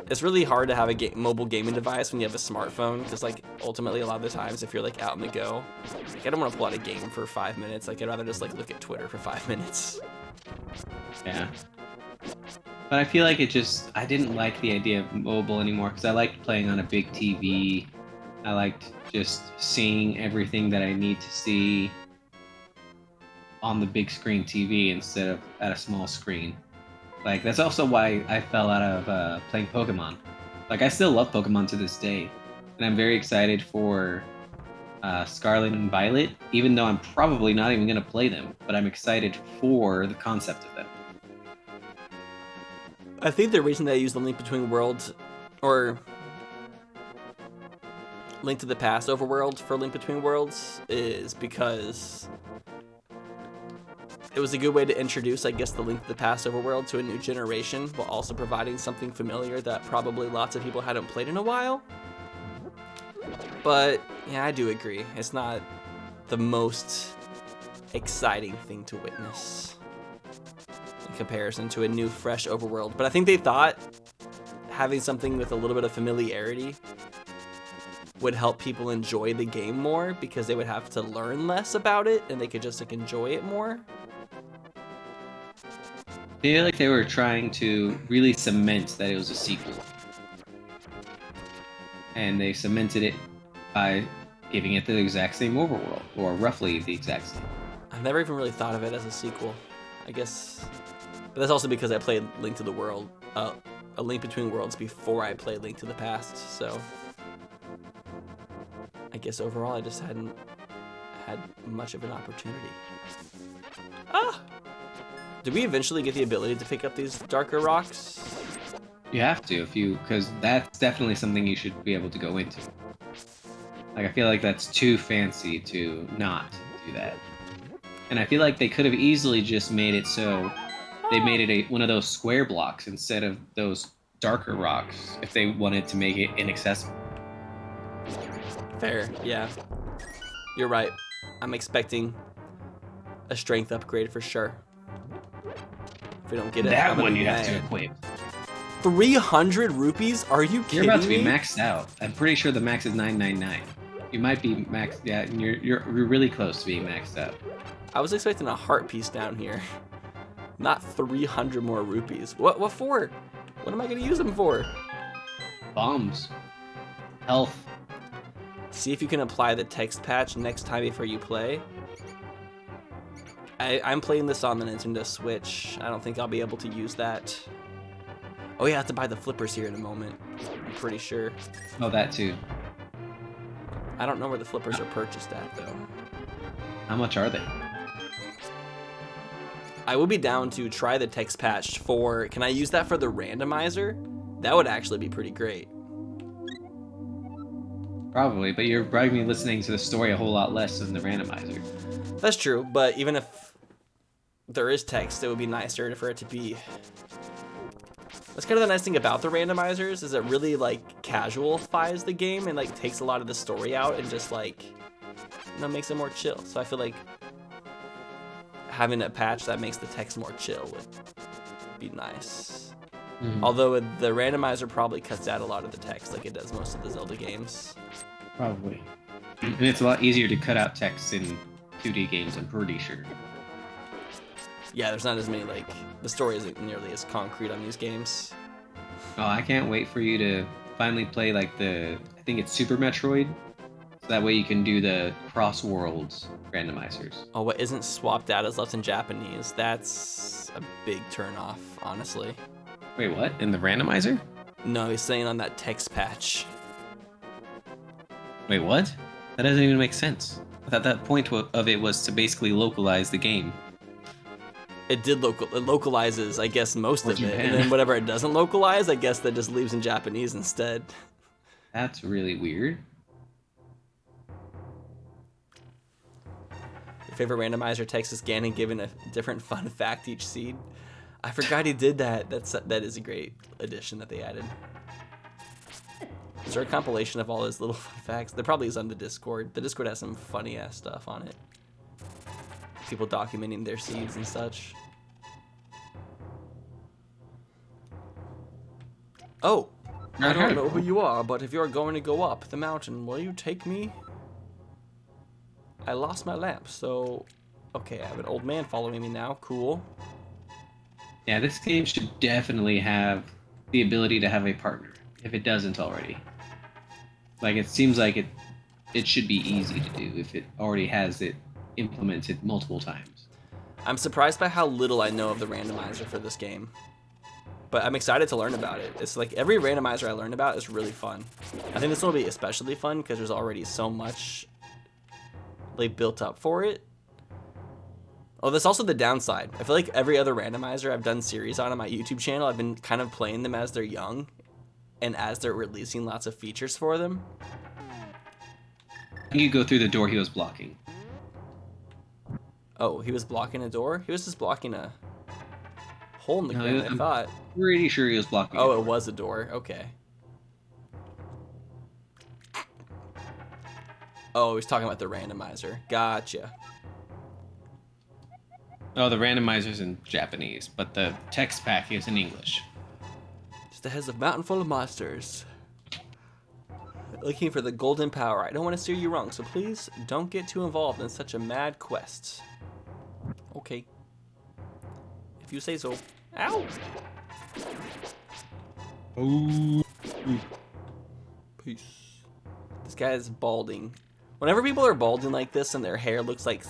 It's really hard to have a mobile gaming device when you have a smartphone because like ultimately a lot of the times if you're like out in the go, like I don't want to pull out a game for 5 minutes. Like I'd rather just like look at Twitter for 5 minutes. Yeah. But I feel like I didn't like the idea of mobile anymore because I liked playing on a big TV. I liked just seeing everything that I need to see on the big screen TV instead of at a small screen. Like, that's also why I fell out of playing Pokemon. Like, I still love Pokemon to this day. And I'm very excited for Scarlet and Violet, even though I'm probably not even going to play them. But I'm excited for the concept of them. I think the reason they use the Link Between Worlds, or Link to the Past Overworld for Link Between Worlds, is because it was a good way to introduce, I guess, the Link to the Past Overworld to a new generation, while also providing something familiar that probably lots of people hadn't played in a while. But, yeah, I do agree. It's not the most exciting thing to witness in comparison to a new, fresh overworld. But I think they thought having something with a little bit of familiarity would help people enjoy the game more because they would have to learn less about it and they could just like enjoy it more. I feel like they were trying to really cement that it was a sequel. And they cemented it by giving it the exact same overworld, or roughly the exact same. I've never even really thought of it as a sequel, I guess. But that's also because I played Link to the World, A Link Between Worlds before I played Link to the Past, so I guess overall I just hadn't had much of an opportunity. Ah! Did we eventually get the ability to pick up these darker rocks? You have to, because that's definitely something you should be able to go into. Like, I feel like that's too fancy to not do that. And I feel like they could have easily just made it so they made it one of those square blocks instead of those darker rocks if they wanted to make it inaccessible. Fair, yeah. You're right. I'm expecting a strength upgrade for sure. If we don't get it, That I'm gonna one be you have to mad. equip. 300 rupees? Are you kidding me? You're about to be maxed out. I'm pretty sure the max is 999. You might be maxed. Yeah, and you're really close to being maxed out. I was expecting a heart piece down here. Not 300 more rupees. What for? What am I gonna use them for? Bombs. Health. See if you can apply the text patch next time before you play. I'm playing this on the Nintendo Switch. I don't think I'll be able to use that. Oh yeah, I have to buy the flippers here in a moment. I'm pretty sure. Oh, that too. I don't know where the flippers are purchased at though. How much are they? I would be down to try the text patch for, can I use that for the randomizer? That would actually be pretty great. Probably, but you're probably listening to the story a whole lot less than the randomizer. That's true, but even if there is text, it would be nicer for it to be. That's kind of the nice thing about the randomizers, is it really like casualifies the game and like takes a lot of the story out and just like, you know, makes it more chill. So I feel like having a patch that makes the text more chill would be nice. Mm-hmm. Although the randomizer probably cuts out a lot of the text like it does most of the Zelda games. Probably. And it's a lot easier to cut out text in 2D games, I'm pretty sure. Yeah, there's not as many, like, the story isn't nearly as concrete on these games. Oh, I can't wait for you to finally play, like, I think it's Super Metroid. So that way you can do the Cross Worlds randomizers. Oh, what isn't swap data's left in Japanese? That's a big turnoff, honestly. Wait, what? In the randomizer? No, he's saying on that text patch. Wait, what? That doesn't even make sense. I thought that point of it was to basically localize the game. It localizes, I guess, most of it. Japan. And then whatever it doesn't localize, I guess that just leaves in Japanese instead. That's really weird. Your favorite randomizer text is Ganon giving a different fun fact each seed. I forgot he did that. That is a great addition that they added. Is there a compilation of all his little fun facts? There probably is on the Discord. The Discord has some funny ass stuff on it. People documenting their seeds and such. Oh, I don't know who you are, but if you're going to go up the mountain, will you take me? I lost my lamp, so... Okay, I have an old man following me now. Cool. Yeah, this game should definitely have the ability to have a partner, if it doesn't already. Like, it seems like it should be easy to do if it already has it implemented multiple times. I'm surprised by how little I know of the randomizer for this game. But I'm excited to learn about it. It's like every randomizer I learn about is really fun. I think this will be especially fun because there's already so much like built up for it. Oh, that's also the downside. I feel like every other randomizer I've done series on my YouTube channel, I've been kind of playing them as they're young and as they're releasing lots of features for them. You go through the door he was blocking. Oh, he was blocking a door? He was just blocking a hole in the ground, I thought. Pretty sure he was blocking Oh, it was a door. Okay. Oh, he's talking about the randomizer. Gotcha. Oh, the randomizer's in Japanese, but the text pack is in English. Just ahead of a mountain full of monsters. Looking for the golden power. I don't want to steer you wrong, so please don't get too involved in such a mad quest. Okay. If you say so. Ow! Oh. Peace. This guy is balding. Whenever people are balding like this and their hair looks like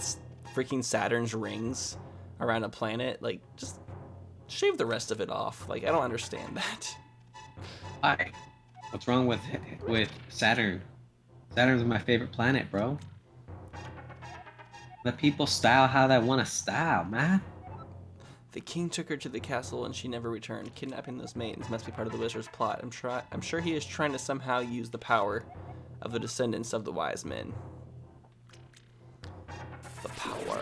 freaking Saturn's rings around a planet, like, just shave the rest of it off. Like, I don't understand that. Hi. What's wrong with Saturn? Saturn's my favorite planet, bro. Let people style how they want to style, man. The king took her to the castle and she never returned. Kidnapping those maidens must be part of the wizard's plot. I'm sure he is trying to somehow use the power of the descendants of the wise men. The power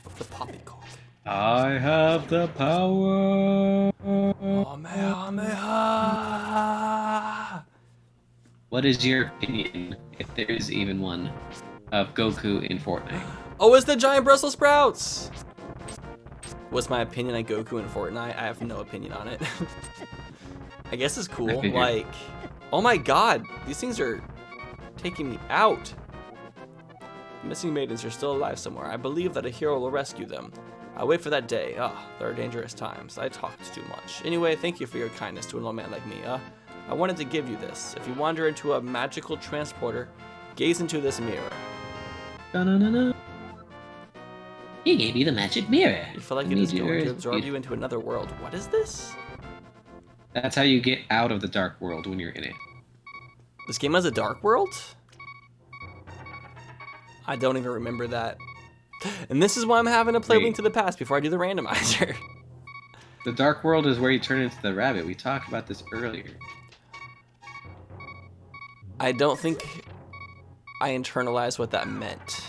of the poppycock. I have the power. Kamehameha! What is your opinion if there is even one, of Goku in Fortnite. Oh, it's the giant Brussels sprouts! What's my opinion on Goku in Fortnite? I have no opinion on it. I guess it's cool. Like, oh my god, these things are taking me out. The missing maidens are still alive somewhere. I believe that a hero will rescue them. I wait for that day. There are dangerous times. I talked too much. Anyway, thank you for your kindness to an old man like me. I wanted to give you this. If you wander into a magical transporter, gaze into this mirror. Da-na-na-na. He gave you the magic mirror. You feel like it is going to absorb you into another world. What is this? That's how you get out of the dark world when you're in it. This game has a dark world? I don't even remember that. And this is why I'm having to play Link to the Past before I do the randomizer. The dark world is where you turn into the rabbit. We talked about this earlier. I don't think I internalized what that meant.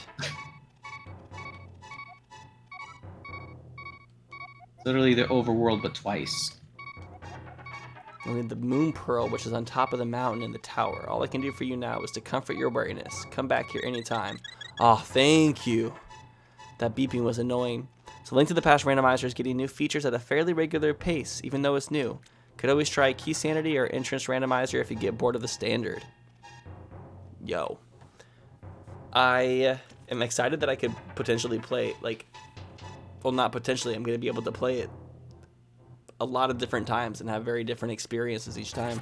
Literally the overworld, but twice. Only the moon pearl, which is on top of the mountain in the tower. All I can do for you now is to comfort your weariness. Come back here anytime. Oh, thank you. That beeping was annoying. So Link to the Past Randomizer is getting new features at a fairly regular pace, even though it's new. Could always try Key Sanity or Entrance Randomizer if you get bored of the standard. Yo. I am excited that I could potentially play, like, well, not potentially, I'm going to be able to play it a lot of different times and have very different experiences each time.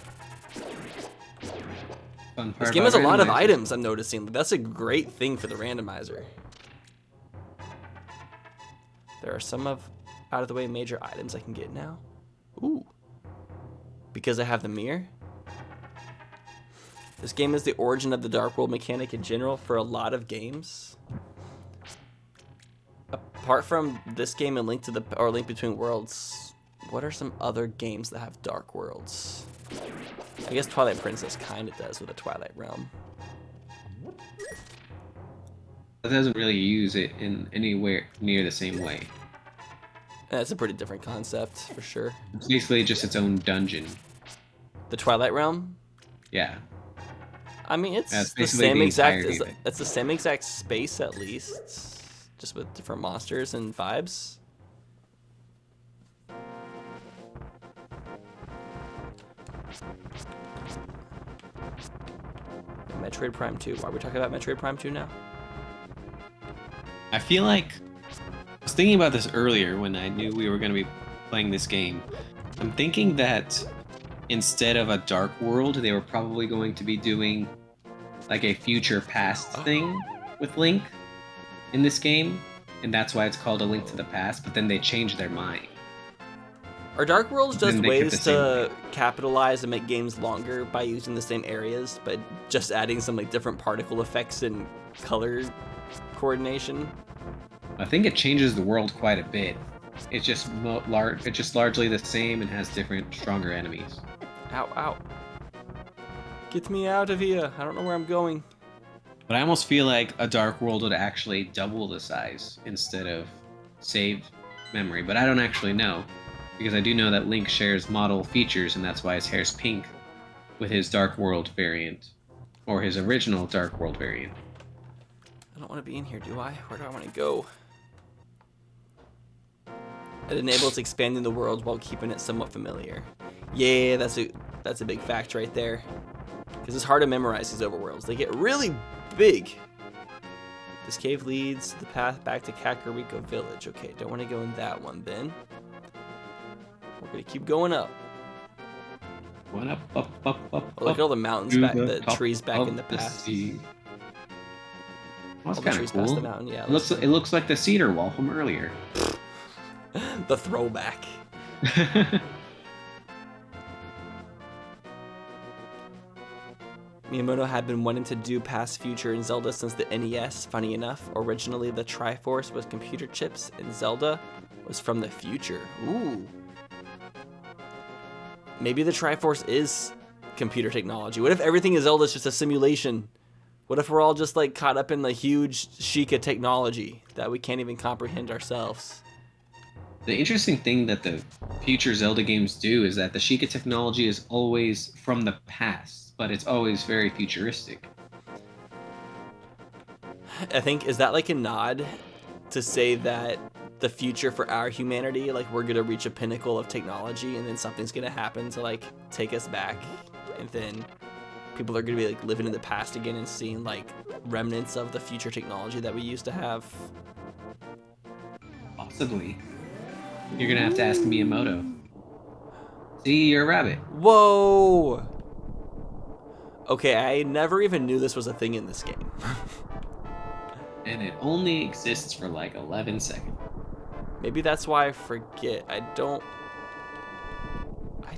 This game has a lot of items, I'm noticing. That's a great thing for the randomizer. There are some out-of-the-way major items I can get now. Ooh. Because I have the mirror. This game is the origin of the Dark World mechanic in general for a lot of games. Apart from this game and Link Between Worlds, what are some other games that have Dark Worlds? I guess Twilight Princess kind of does with the Twilight Realm. It doesn't really use it in anywhere near the same way. That's a pretty different concept, for sure. It's basically just its own dungeon. The Twilight Realm? Yeah. I mean, it's the same exact. It's the same exact space, at least, just with different monsters and vibes. Metroid Prime 2. Why are we talking about Metroid Prime 2 now? I feel like I was thinking about this earlier when I knew we were going to be playing this game. I'm thinking that instead of a dark world, they were probably going to be doing like a future past thing with Link in this game, and that's why it's called A Link to the Past, but then they changed their mind. Are Dark Worlds just ways to capitalize and make games longer by using the same areas, but just adding some like different particle effects and color coordination? I think it changes the world quite a bit. It's just largely the same and has different, stronger enemies. Ow, ow. Get me out of here. I don't know where I'm going. But I almost feel like a Dark World would actually double the size instead of saved memory. But I don't actually know, because I do know that Link shares model features, and that's why his hair's pink with his Dark World variant, or his original Dark World variant. I don't want to be in here, do I? Where do I want to go? It enables expanding the world while keeping it somewhat familiar. Yeah, that's a big fact right there. Because it's hard to memorize these overworlds. They get really big. This cave leads the path back to Kakariko Village. Okay, don't want to go in that one then. We're going to keep going up. One up. Oh, look at all the mountains back, the trees back in the past. That's all the kind trees of cool. past the mountain, yeah. It looks like the cedar wall from earlier. The throwback. Miyamoto had been wanting to do Past, Future, and Zelda since the NES. Funny enough, originally the Triforce was computer chips, and Zelda was from the future. Ooh. Maybe the Triforce is computer technology. What if everything in Zelda is just a simulation? What if we're all just like caught up in the huge Sheikah technology that we can't even comprehend ourselves? The interesting thing that the future Zelda games do is that the Sheikah technology is always from the past, but it's always very futuristic. I think, is that like a nod to say that the future for our humanity, like we're gonna reach a pinnacle of technology and then something's gonna happen to like take us back, and then people are gonna be like living in the past again and seeing like remnants of the future technology that we used to have? Possibly. You're gonna have to ask Miyamoto. See, you're a rabbit. Whoa! Okay, I never even knew this was a thing in this game. And it only exists for like 11 seconds. Maybe that's why I forget. I don't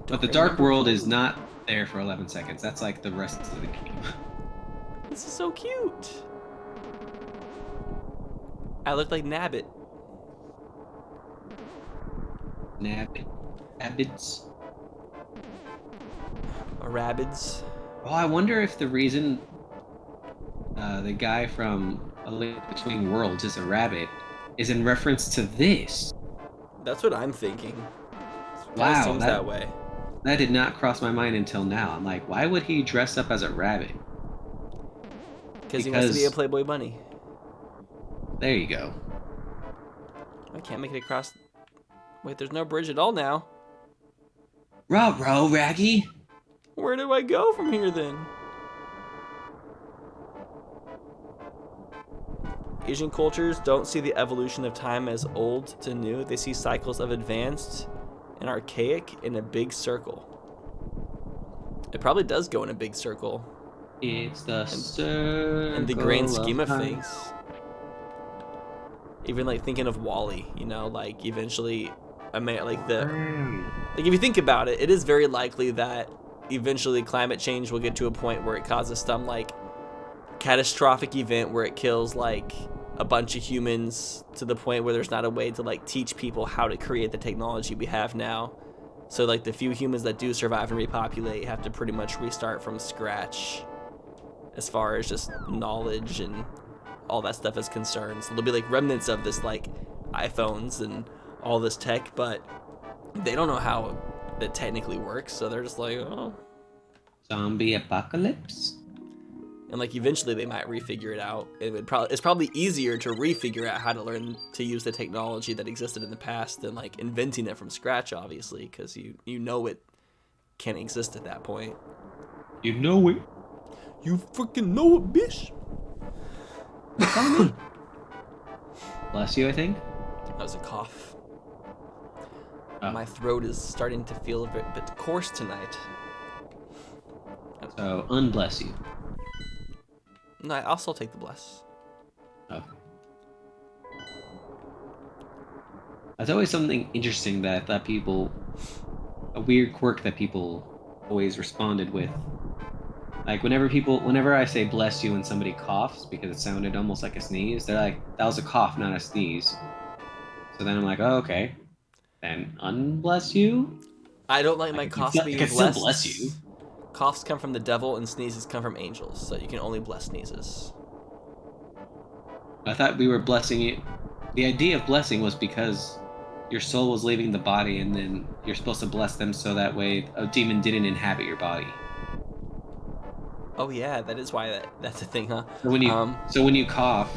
But the Dark World is not there for 11 seconds. That's like the rest of the game. This is so cute. I look like Nabbit. Rabbids. Or Rabbids. Oh, I wonder if the reason the guy from A Link Between Worlds is a rabbit is in reference to this. That's what I'm thinking. Wow, seems that way. That did not cross my mind until now. I'm like, why would he dress up as a rabbit? Because he wants to be a Playboy bunny. There you go. I can't make it across. Wait, there's no bridge at all now. Ruh-roh, Raggy. Where do I go from here then? Asian cultures don't see the evolution of time as old to new. They see cycles of advanced and archaic in a big circle. It probably does go in a big circle. It's the circle in the grand scheme of time. things. Even like thinking of WALL-E, you know, like eventually, like if you think about it, it is very likely that eventually climate change will get to a point where it causes some like catastrophic event where it kills like a bunch of humans to the point where there's not a way to like teach people how to create the technology we have now. So like the few humans that do survive and repopulate have to pretty much restart from scratch as far as just knowledge and all that stuff is concerned. So there'll be like remnants of this like iPhones and all this tech, but they don't know how it technically works, so they're just like, oh. Zombie apocalypse? And like eventually they might refigure it out. It's probably easier to refigure out how to learn to use the technology that existed in the past than like inventing it from scratch, obviously, because you know it can exist at that point. You know it. You freaking know it, bitch. Bless you, I think. That was a cough. Oh. My throat is starting to feel a bit coarse tonight. So, unbless you. No, I'll still take the bless. Okay. That's always something interesting that I thought a weird quirk that people always responded with. Like whenever I say bless you when somebody coughs because it sounded almost like a sneeze, they're like, that was a cough, not a sneeze. So then I'm like, oh, okay. Then unbless you? I don't like my coughs being blessed. I can still bless you. Coughs come from the devil and sneezes come from angels, so you can only bless sneezes. I thought we were blessing you. The idea of blessing was because your soul was leaving the body and then you're supposed to bless them so that way a demon didn't inhabit your body. Oh yeah, that is why that's a thing, huh? So when you cough,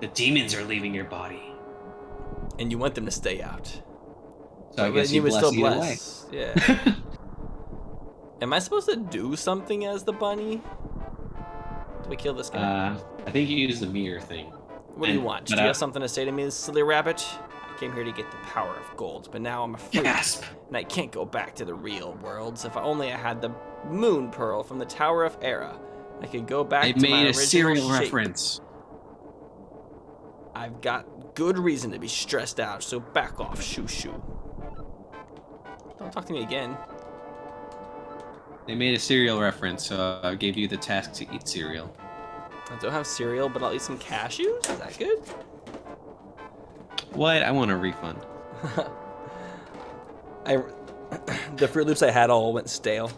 the demons are leaving your body. And you want them to stay out. So I guess you would still bless. Yeah. Am I supposed to do something as the bunny? Do we kill this guy? I think you use the mirror thing. What do you want? Do you have something to say to me, silly rabbit? I came here to get the power of gold, but now I'm afraid. Gasp! And I can't go back to the real worlds. If only I had the moon pearl from the Tower of Era, I could go back to my original shape. They made a serial reference. I've got good reason to be stressed out, so back off, shoo-shoo. Don't talk to me again. They made a cereal reference, so I gave you the task to eat cereal. I don't have cereal, but I'll eat some cashews? Is that good? What? I want a refund. The Fruit Loops I had all went stale.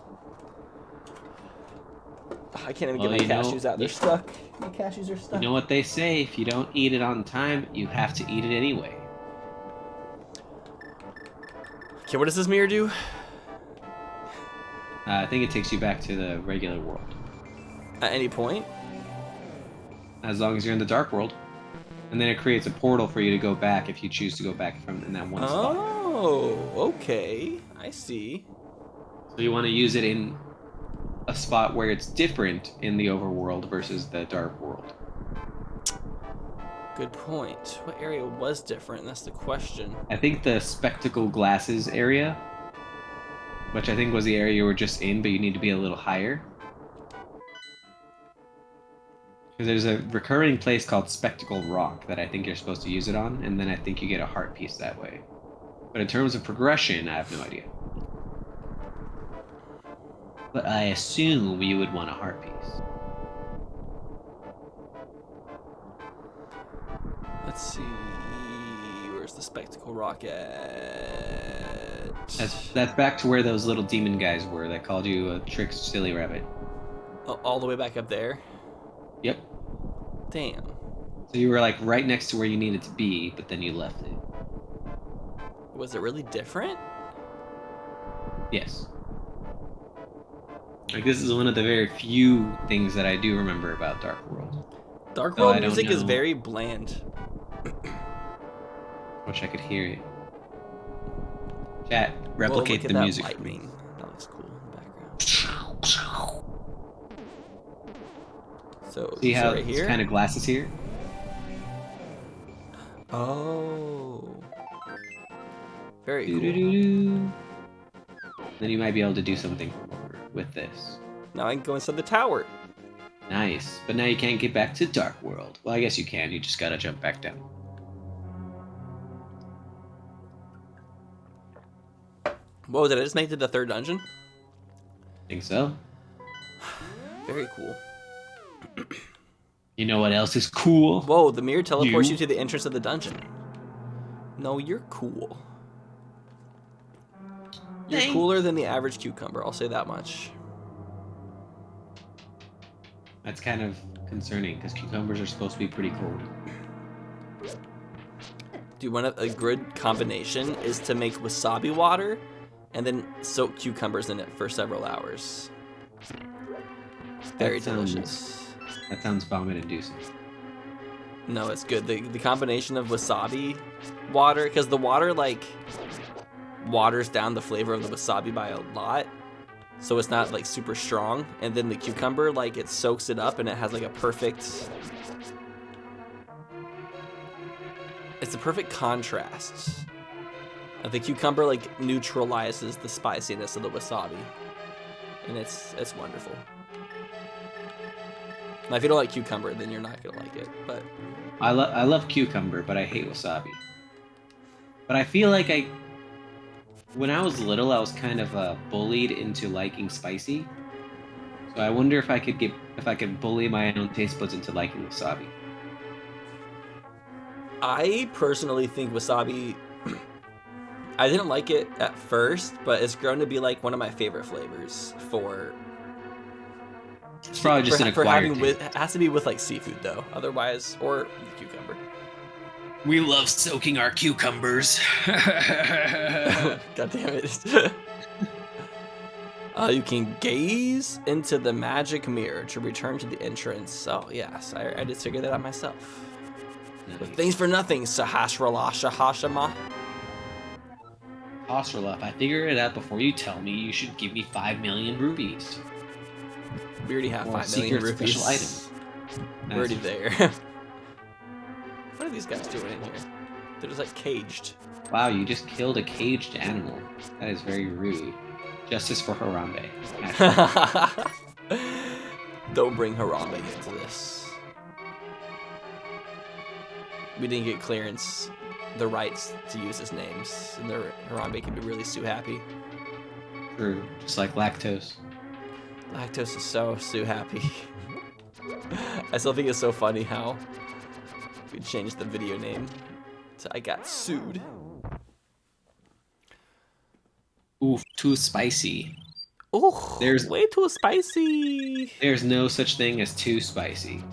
I can't even get my cashews out. They're stuck. My cashews are stuck. You know what they say, if you don't eat it on time, you have to eat it anyway. Okay, what does this mirror do? I think it takes you back to the regular world. At any point? as long as you're in the Dark World. And then it creates a portal for you to go back if you choose to go back from in that one spot. Oh, okay. I see. So you want to use it in a spot where it's different in the Overworld versus the Dark World. Good point. What area was different? That's the question. I think the spectacle glasses area, which I think was the area you were just in, but you need to be a little higher. Because there's a recurring place called Spectacle Rock that I think you're supposed to use it on, and then I think you get a heart piece that way. But in terms of progression, I have no idea. But I assume you would want a heart piece. Let's see. Where's the Spectacle Rock at? That's back to where those little demon guys were that called you a trick silly rabbit. Oh, all the way back up there? Yep. Damn. So you were like right next to where you needed to be, but then you left it. Was it really different? Yes. Like, this is one of the very few things that I do remember about Dark World. Dark World music is very bland. Wish I could hear it. Chat, replicate the music for me. That looks cool in the background. So, see how right it's here? kind of glasses here? Oh. Very cool. Then you might be able to do something with this. Now I can go inside the tower. Nice. But now you can't get back to Dark World. Well, I guess you can. You just gotta jump back down. Whoa, did I just make it to the third dungeon? Think so. Very cool. You know what else is cool? Whoa, the mirror teleports you to the entrance of the dungeon. No, you're cool. You're cooler than the average cucumber, I'll say that much. That's kind of concerning, because cucumbers are supposed to be pretty cold. Dude, a good combination is to make wasabi water and then soak cucumbers in it for several hours. Very delicious. That sounds vomit-inducing. No, it's good. The combination of wasabi water, because the water, like, waters down the flavor of the wasabi by a lot, so it's not, like, super strong. And then the cucumber, like, it soaks it up, and it has, like, a perfect... It's a perfect contrast. The cucumber, like, neutralizes the spiciness of the wasabi. And it's wonderful. Now, if you don't like cucumber, then you're not gonna like it. But I love cucumber, but I hate wasabi. But I feel like when I was little, I was kind of bullied into liking spicy. So I wonder if I could bully my own taste buds into liking wasabi. I personally think wasabi. I didn't like it at first, but it's grown to be like one of my favorite flavors for. It's probably just an acquired taste. It has to be with like seafood though, otherwise, or cucumber. We love soaking our cucumbers. God damn it. You can gaze into the magic mirror to return to the entrance. Oh yes, I just figured that out myself. Nice. But thanks for nothing, Sahasralasha Hashama. Hosrolaf, I figured it out before you tell me. You should give me 5 million rupees. We already have or 5 million rupees. Special item. We're already there. What are these guys doing in here? They're just like caged. Wow, you just killed a caged animal. That is very rude. Justice for Harambe. Don't bring Harambe into this. We didn't get clearance, the rights to use his names, and Harambe can be really happy. True, just like lactose. Lactose is so happy. I still think it's so funny how we changed the video name to I Got Sued. Oof, too spicy. Ooh, there's way too spicy. There's no such thing as too spicy.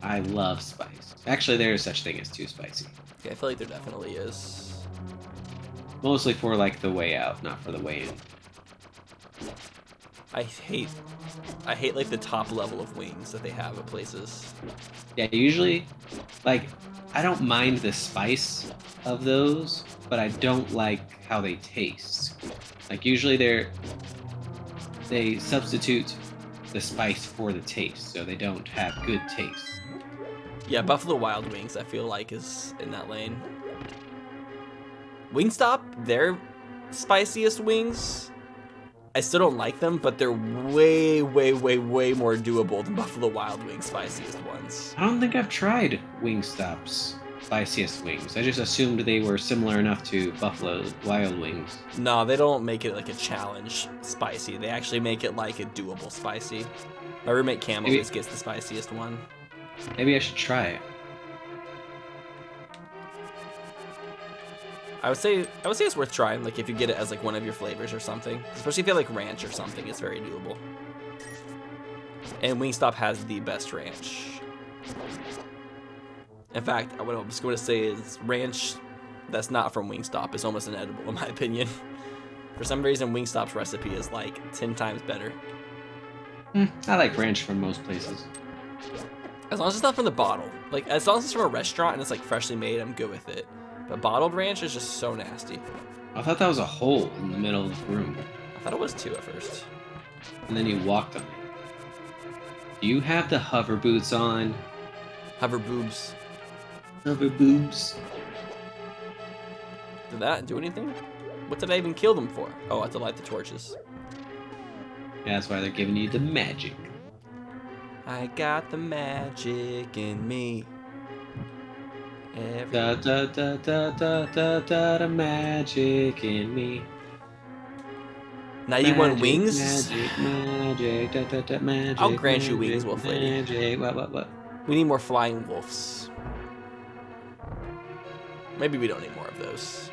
I love spice. Actually, there is such thing as too spicy. Okay, I feel like there definitely is. Mostly for like the way out, not for the way in. I hate like the top level of wings that they have at places. Yeah, usually, like, I don't mind the spice of those, but I don't like how they taste. Like, usually they substitute the spice for the taste, so they don't have good taste. Yeah, Buffalo Wild Wings, I feel like, is in that lane. Wingstop, their spiciest wings, I still don't like them, but they're way, way, way, way more doable than Buffalo Wild Wings' spiciest ones. I don't think I've tried Wingstop's spiciest wings. I just assumed they were similar enough to Buffalo Wild Wings. No, they don't make it like a challenge spicy. They actually make it like a doable spicy. My roommate Cam always gets the spiciest one. Maybe I should try it. I would say it's worth trying, like if you get it as like one of your flavors or something. Especially if you have like ranch or something, it's very doable. And Wingstop has the best ranch. In fact, what I'm just going to say is ranch that's not from Wingstop is almost inedible in my opinion. For some reason, Wingstop's recipe is like 10 times better. I like ranch from most places. As long as it's not from the bottle. Like, as long as it's from a restaurant and it's like freshly made, I'm good with it. But bottled ranch is just so nasty. I thought that was a hole in the middle of the room. I thought it was too at first. And then you walked on it. Do you have the hover boots on? Hover boobs. Hover boobs. Did that do anything? What did I even kill them for? Oh, I have to light the torches. Yeah, that's why they're giving you the magic. I got the magic in me. Da da da da da da da da magic in me. Now you want wings? Magic, da da da magic. I'll grant you wings, Wolf Lady. Magic, what? We need more flying wolves. Maybe we don't need more of those.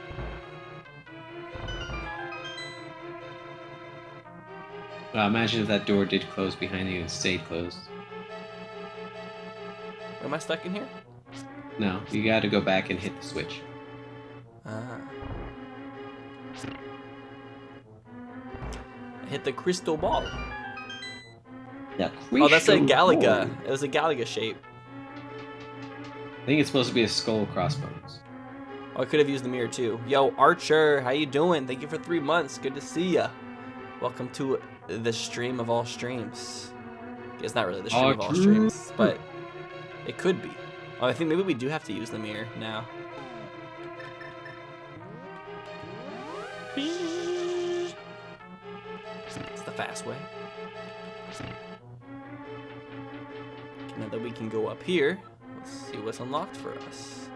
Well, imagine if that door did close behind you and stayed closed. Am I stuck in here? No, you gotta go back and hit the switch. Ah. I hit the crystal ball. Oh, that's a Galaga. It was a Galaga shape. I think it's supposed to be a skull crossbones. Oh, I could have used the mirror too. Yo, Archer, how you doing? Thank you for 3 months. Good to see ya. Welcome to the stream of all streams. It's not really the stream of all streams, but it could be. Oh, I think maybe we do have to use the mirror now. It's the fast way. Okay, now that we can go up here, let's see what's unlocked for us.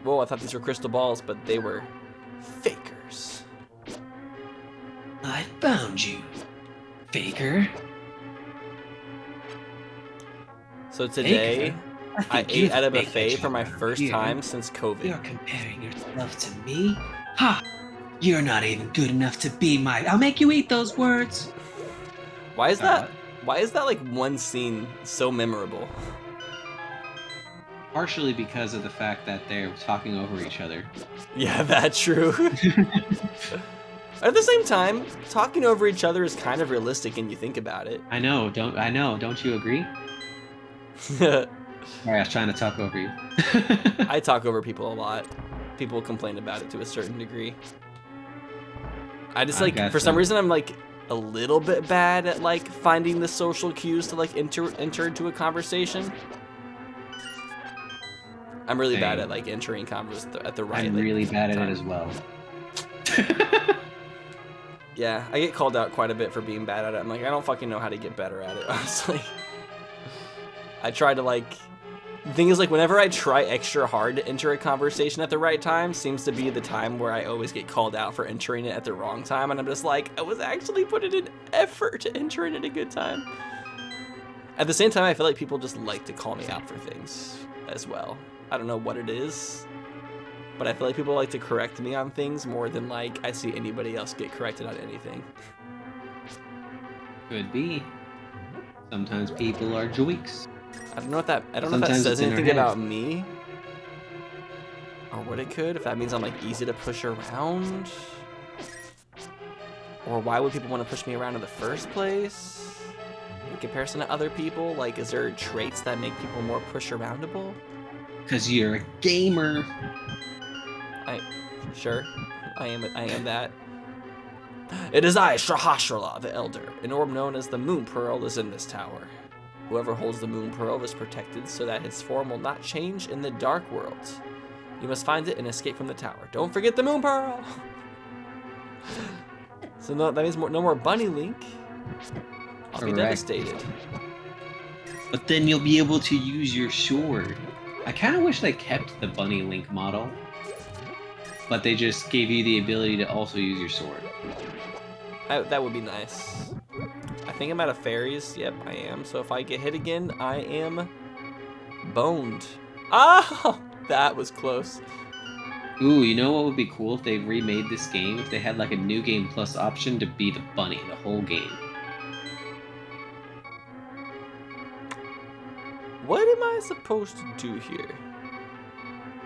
Whoa, I thought these were crystal balls, but they were fakers. I found you, faker. So today, I ate at a buffet for my first time since COVID. You're comparing yourself to me? Ha! You're not even good enough to be my... I'll make you eat those words. Why is that? Why is that like one scene so memorable? Partially because of the fact that they're talking over each other. Yeah, that's true. At the same time, talking over each other is kind of realistic when you think about it. I know, don't you agree? Sorry, I was trying to talk over you. I talk over people a lot. People complain about it to a certain degree. I just like, for some reason, I'm like a little bit bad at like finding the social cues to like enter into a conversation. I'm really bad at like entering convos at the right. I'm really bad at it as well. Yeah, I get called out quite a bit for being bad at it. I'm like, I don't fucking know how to get better at it, honestly. I try to like, the thing is like whenever I try extra hard to enter a conversation at the right time seems to be the time where I always get called out for entering it at the wrong time, and I'm just like, I was actually putting in effort to enter it at a good time. At the same time, I feel like people just like to call me out for things as well. I don't know what it is, but I feel like people like to correct me on things more than like I see anybody else get corrected on anything. Could be. Sometimes people are joiks. I don't know if that says anything about me, or what it could. If that means I'm like easy to push around. Or why would people want to push me around in the first place? In comparison to other people? Like, is there traits that make people more push-aroundable? Because you're a gamer. Sure. I am that. It is I, Shahashrala, the Elder. An orb known as the Moon Pearl is in this tower. Whoever holds the Moon Pearl is protected so that its form will not change in the Dark World. You must find it and escape from the tower. Don't forget the Moon Pearl! So no, that means no more Bunny Link. I'll be devastated. But then you'll be able to use your sword. I kind of wish they kept the Bunny Link model, but they just gave you the ability to also use your sword. That would be nice. I think I'm out of fairies. Yep, I am. So if I get hit again, I am boned. Ah! That was close. Ooh, you know what would be cool if they remade this game? If they had like a new game plus option to be the bunny the whole game. What am I supposed to do here?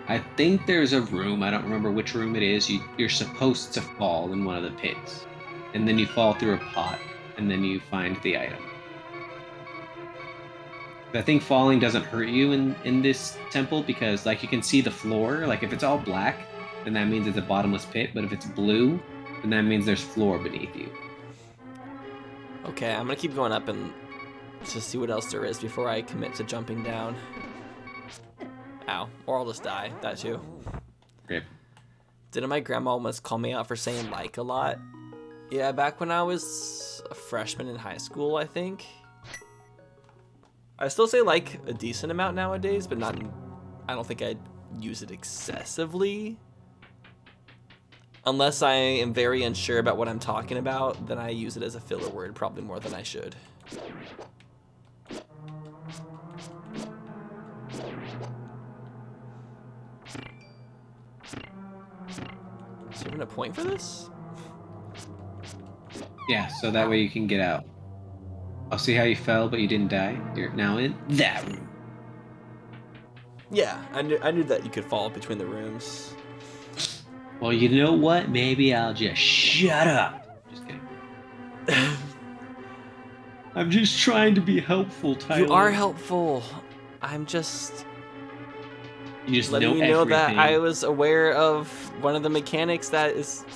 I think there's a room, I don't remember which room it is, you're supposed to fall in one of the pits. And then you fall through a pot, and then you find the item. I think falling doesn't hurt you in this temple because like you can see the floor, like if it's all black, then that means it's a bottomless pit, but if it's blue, then that means there's floor beneath you. Okay, I'm gonna keep going up and to see what else there is before I commit to jumping down. Ow, or I'll just die, that too. Rip. Didn't my grandma almost call me out for saying like a lot? Yeah, back when I was a freshman in high school, I think. I still say like a decent amount nowadays, but not. I don't think I'd use it excessively. Unless I am very unsure about what I'm talking about, then I use it as a filler word probably more than I should. Is there even a point for this? Yeah, so that way you can get out. I'll see how you fell, but you didn't die. You're now in that room. Yeah, I knew that you could fall between the rooms. Well, you know what? Maybe I'll just shut up. Just kidding. I'm just trying to be helpful, Tyler. You are helpful. I'm just... You just letting you know that I was aware of one of the mechanics that is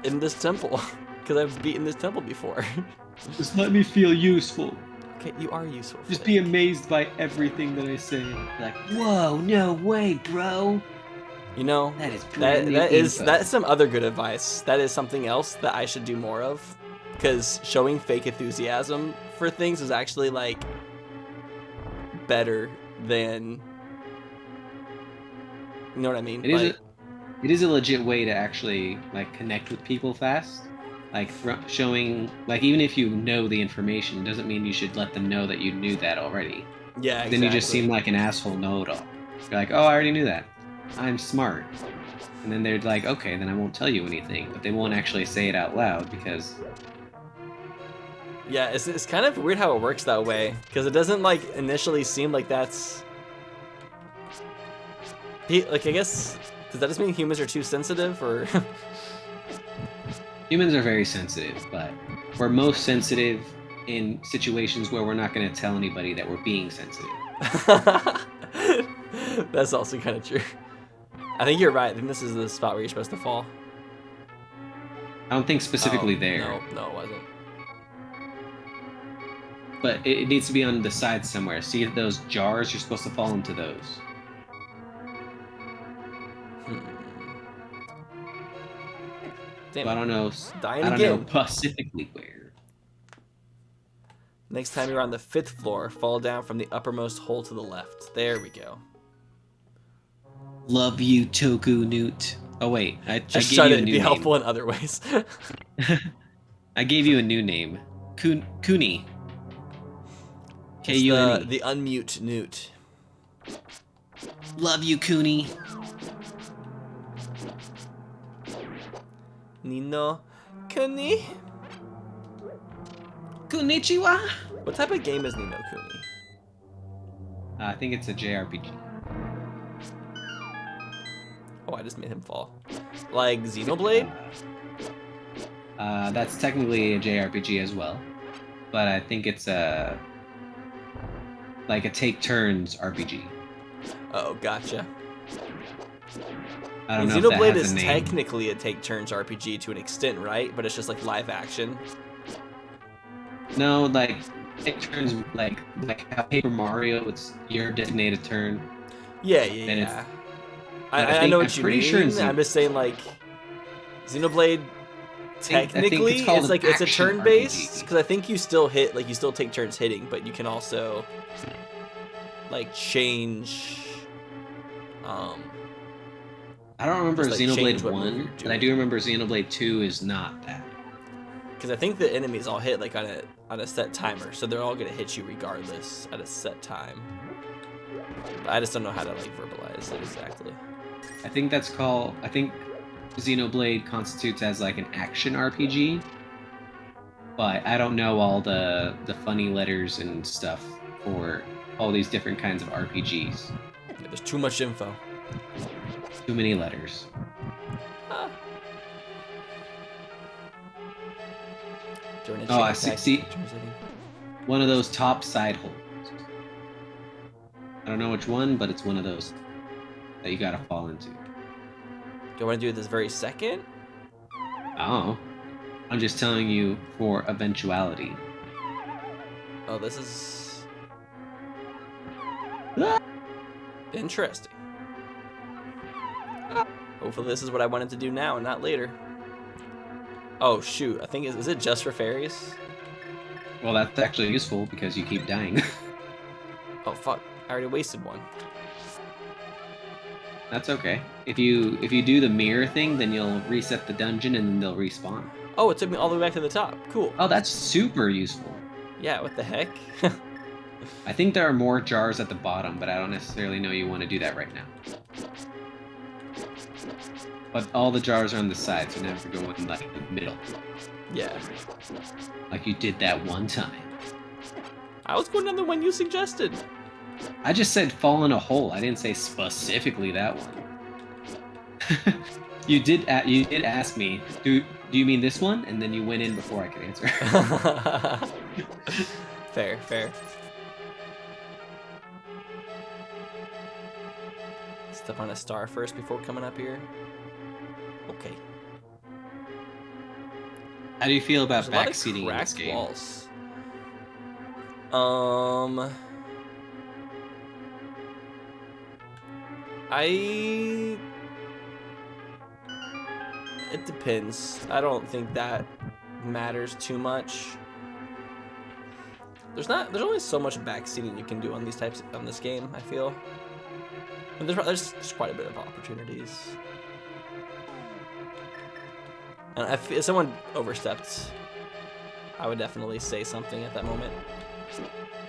in this temple. Because I've beaten this temple before. Just let me feel useful. Okay, you are useful. Just be amazed by everything that I say. Like, whoa, no way, bro. You know, that's some other good advice. That is something else that I should do more of. Because showing fake enthusiasm for things is actually like better than, you know what I mean? It is a legit way to actually like connect with people fast. Like showing, like even if you know the information, doesn't mean you should let them know that you knew that already. Yeah, exactly. Then you just seem like an asshole know-it-all. You're like, oh, I already knew that. I'm smart. And then they're like, okay, then I won't tell you anything. But they won't actually say it out loud because... Yeah, it's kind of weird how it works that way. Because it doesn't like initially seem like that's... Like, I guess, does that just mean humans are too sensitive or... Humans are very sensitive, but we're most sensitive in situations where we're not going to tell anybody that we're being sensitive. That's also kind of true. I think you're right. I think this is the spot where you're supposed to fall. I don't think specifically there. No, it wasn't. But it needs to be on the side somewhere. See those jars? You're supposed to fall into those. Damn. I don't know. Dying I don't again. know specifically where. Next time you're on the 5th floor, fall down from the uppermost hole to the left. There we go. Love you, Toku Newt. Oh wait, I just gave shut you it. a new Be name. helpful in other ways. I gave you a new name, Kuni. K-U-N-E. The unmute Newt. Love you, Kuni. Nino Kuni? Konnichiwa? What type of game is Nino Kuni? I think it's a JRPG. Oh, I just made him fall. Like Xenoblade? That's technically a JRPG as well, but I think it's like a take turns RPG. Oh, gotcha. I don't know if that Xenoblade has is a name. technically a take turns RPG to an extent, right? But it's just like live action. No, like take turns, like how Paper Mario, it's your designated turn. Yeah. I know what you mean. Sure I'm just saying, like, Xenoblade, technically, called it's like an it's a action turn-based, RPG. because I think you still hit, like, you still take turns hitting, but you can also, like, change. I don't remember just, like, change Xenoblade what move 1, you're but I doing. do remember Xenoblade 2 is not that. Because I think the enemies all hit like on a set timer, so they're all gonna hit you regardless at a set time. But I just don't know how to like verbalize it exactly. I think Xenoblade constitutes as like an action RPG, but I don't know all the funny letters and stuff for all these different kinds of RPGs. Yeah, there's too much info. Too many letters. Oh, I see. One of those top side holes. I don't know which one, but it's one of those that you gotta fall into. Do I want to do it this very second? Oh. I'm just telling you for eventuality. Oh, this is interesting. Hopefully this is what I wanted to do now and not later. Oh shoot, I think is it just for fairies? Well, that's actually useful because you keep dying. Oh fuck, I already wasted one. That's okay. If you do the mirror thing, then you'll reset the dungeon and then they'll respawn. Oh, it took me all the way back to the top. Cool. Oh, that's super useful. Yeah, what the heck? I think there are more jars at the bottom, but I don't necessarily know you want to do that right now. But all the jars are on the side, so never go in like the middle. Yeah. Like you did that one time. I was going down the one you suggested. I just said fall in a hole. I didn't say specifically that one. You did ask me, do you mean this one? And then you went in before I could answer. Fair. Step on a star first before coming up here. Okay. How do you feel about There's a lot of backseating in this cracked game? walls. It depends. I don't think that matters too much. There's only so much backseating you can do on these types on this game, I feel. And there's quite a bit of opportunities. And if someone overstepped, I would definitely say something at that moment.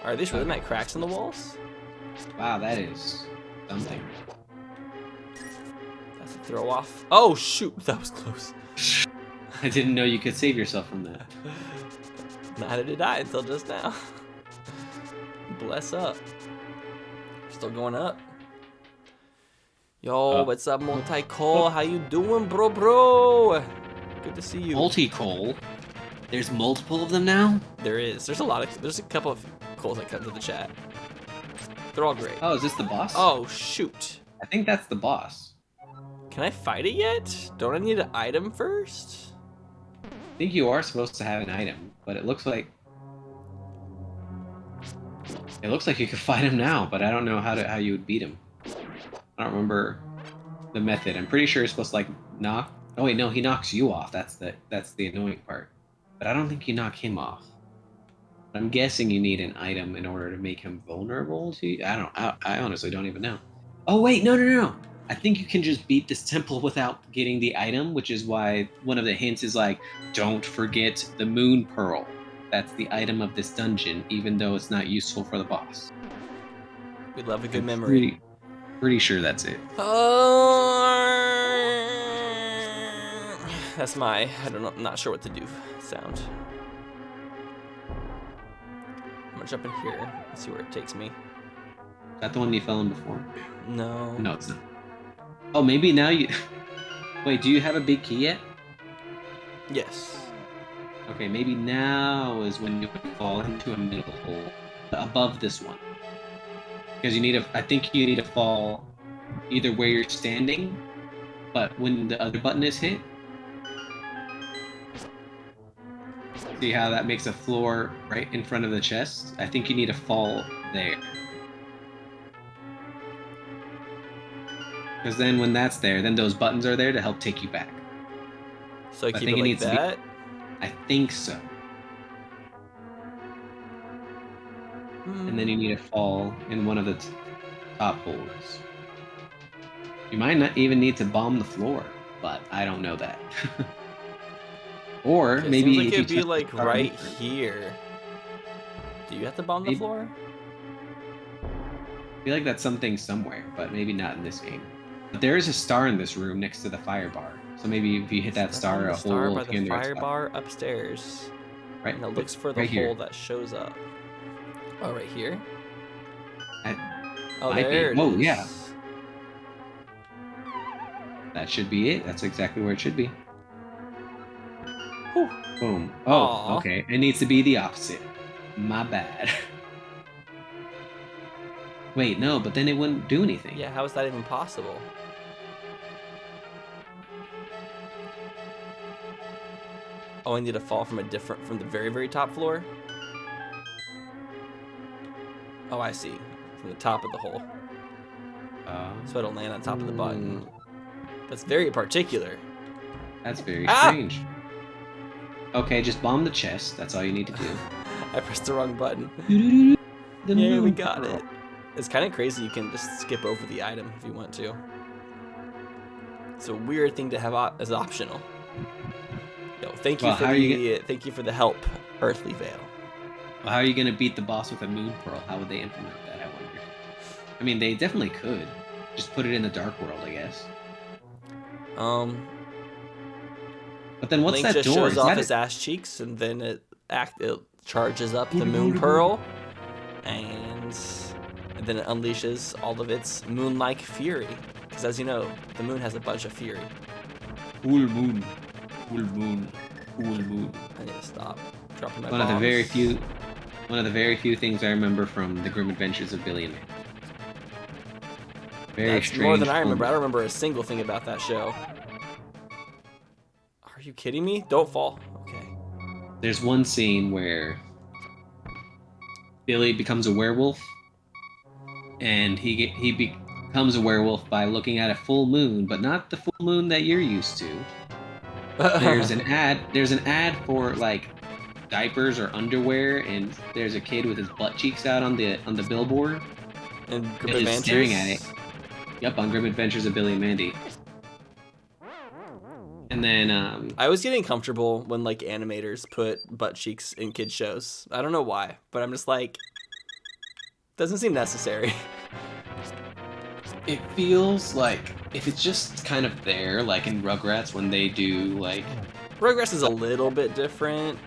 Are these really not cracks in the walls? Wow, that is something. That's a throw off. Oh shoot, that was close. I didn't know you could save yourself from that. Neither did I until just now. Bless up. Still going up. Yo, what's up, Multi-Cole? How you doing, bro? Good to see you. Multi-Cole? There's multiple of them now? There is. There's a couple of Coles that come to the chat. They're all great. Oh, is this the boss? Oh, shoot. I think that's the boss. Can I fight it yet? Don't I need an item first? I think you are supposed to have an item, but it looks like you could fight him now, but I don't know how you would beat him. I don't remember the method. I'm pretty sure you're supposed to like knock. Oh wait, no, he knocks you off. That's the annoying part. But I don't think you knock him off. I'm guessing you need an item in order to make him vulnerable to you. I honestly don't even know. Oh wait, no. I think you can just beat this temple without getting the item, which is why one of the hints is like, don't forget the moon pearl. That's the item of this dungeon, even though it's not useful for the boss. We love a good memory. Pretty sure that's it. That's my, I'm not sure what to do sound. I'm gonna jump in here and see where it takes me. Is that the one you fell in before? No. No, it's not. Oh, maybe now you... Wait, do you have a big key yet? Yes. Okay, maybe now is when you fall into a middle hole above this one. Because I think you need to fall either where you're standing, but when the other button is hit. See how that makes a floor right in front of the chest? I think you need to fall there. Because then when that's there, then those buttons are there to help take you back. So I keep it like that? I think so. And then you need to fall in one of the top holes. You might not even need to bomb the floor, but I don't know that. Or Okay, maybe seems like if it'd you be like right here. Do you have to bomb the floor? I feel like that's something somewhere, but maybe not in this game. But there is a star in this room next to the fire bar. So maybe if you hit that star, a hole will by appear in the the right fire spot. bar upstairs. Right. And it looks for the right hole here. that shows up. Oh, right here? Oh, there it is. Oh, yeah. That should be it. That's exactly where it should be. Whew. Boom. Oh, Aww. okay. It needs to be the opposite. My bad. Wait, no, but then it wouldn't do anything. Yeah, how is that even possible? Oh, I need to fall from the very, very top floor? Oh, I see. From the top of the hole. So it'll land on top of the button. That's very particular. That's very strange. Okay, just bomb the chest. That's all you need to do. I pressed the wrong button. Yeah, Yeah, we got it. It's kind of crazy you can just skip over the item if you want to. It's a weird thing to have as optional. Yo, thank you for the help, Earthly Veil. Well, how are you gonna beat the boss with a moon pearl? How would they implement that, I wonder? I mean, they definitely could. Just put it in the dark world, I guess. But then what's Link that just door? shows off his ass cheeks, and then it charges up the moon pearl, and then it unleashes all of its moon-like fury. Because as you know, the moon has a bunch of fury. Full moon, full moon, full moon. I need to stop dropping my One of the very few things I remember from the Grim Adventures of Billy and Mandy. Very strange. More than I remember. I don't remember a single thing about that show. Are you kidding me? Don't fall. Okay. There's one scene where Billy becomes a werewolf, and he becomes a werewolf by looking at a full moon, but not the full moon that you're used to. There's an ad for like diapers or underwear, and there's a kid with his butt cheeks out on the billboard. And Grim Billy's Adventures? staring at it. Yep, on Grim Adventures of Billy and Mandy. And then I was getting comfortable when like animators put butt cheeks in kid shows. I don't know why, but I'm just like, doesn't seem necessary. it feels like if it's just kind of there, like in Rugrats when they do like Rugrats is a little bit different,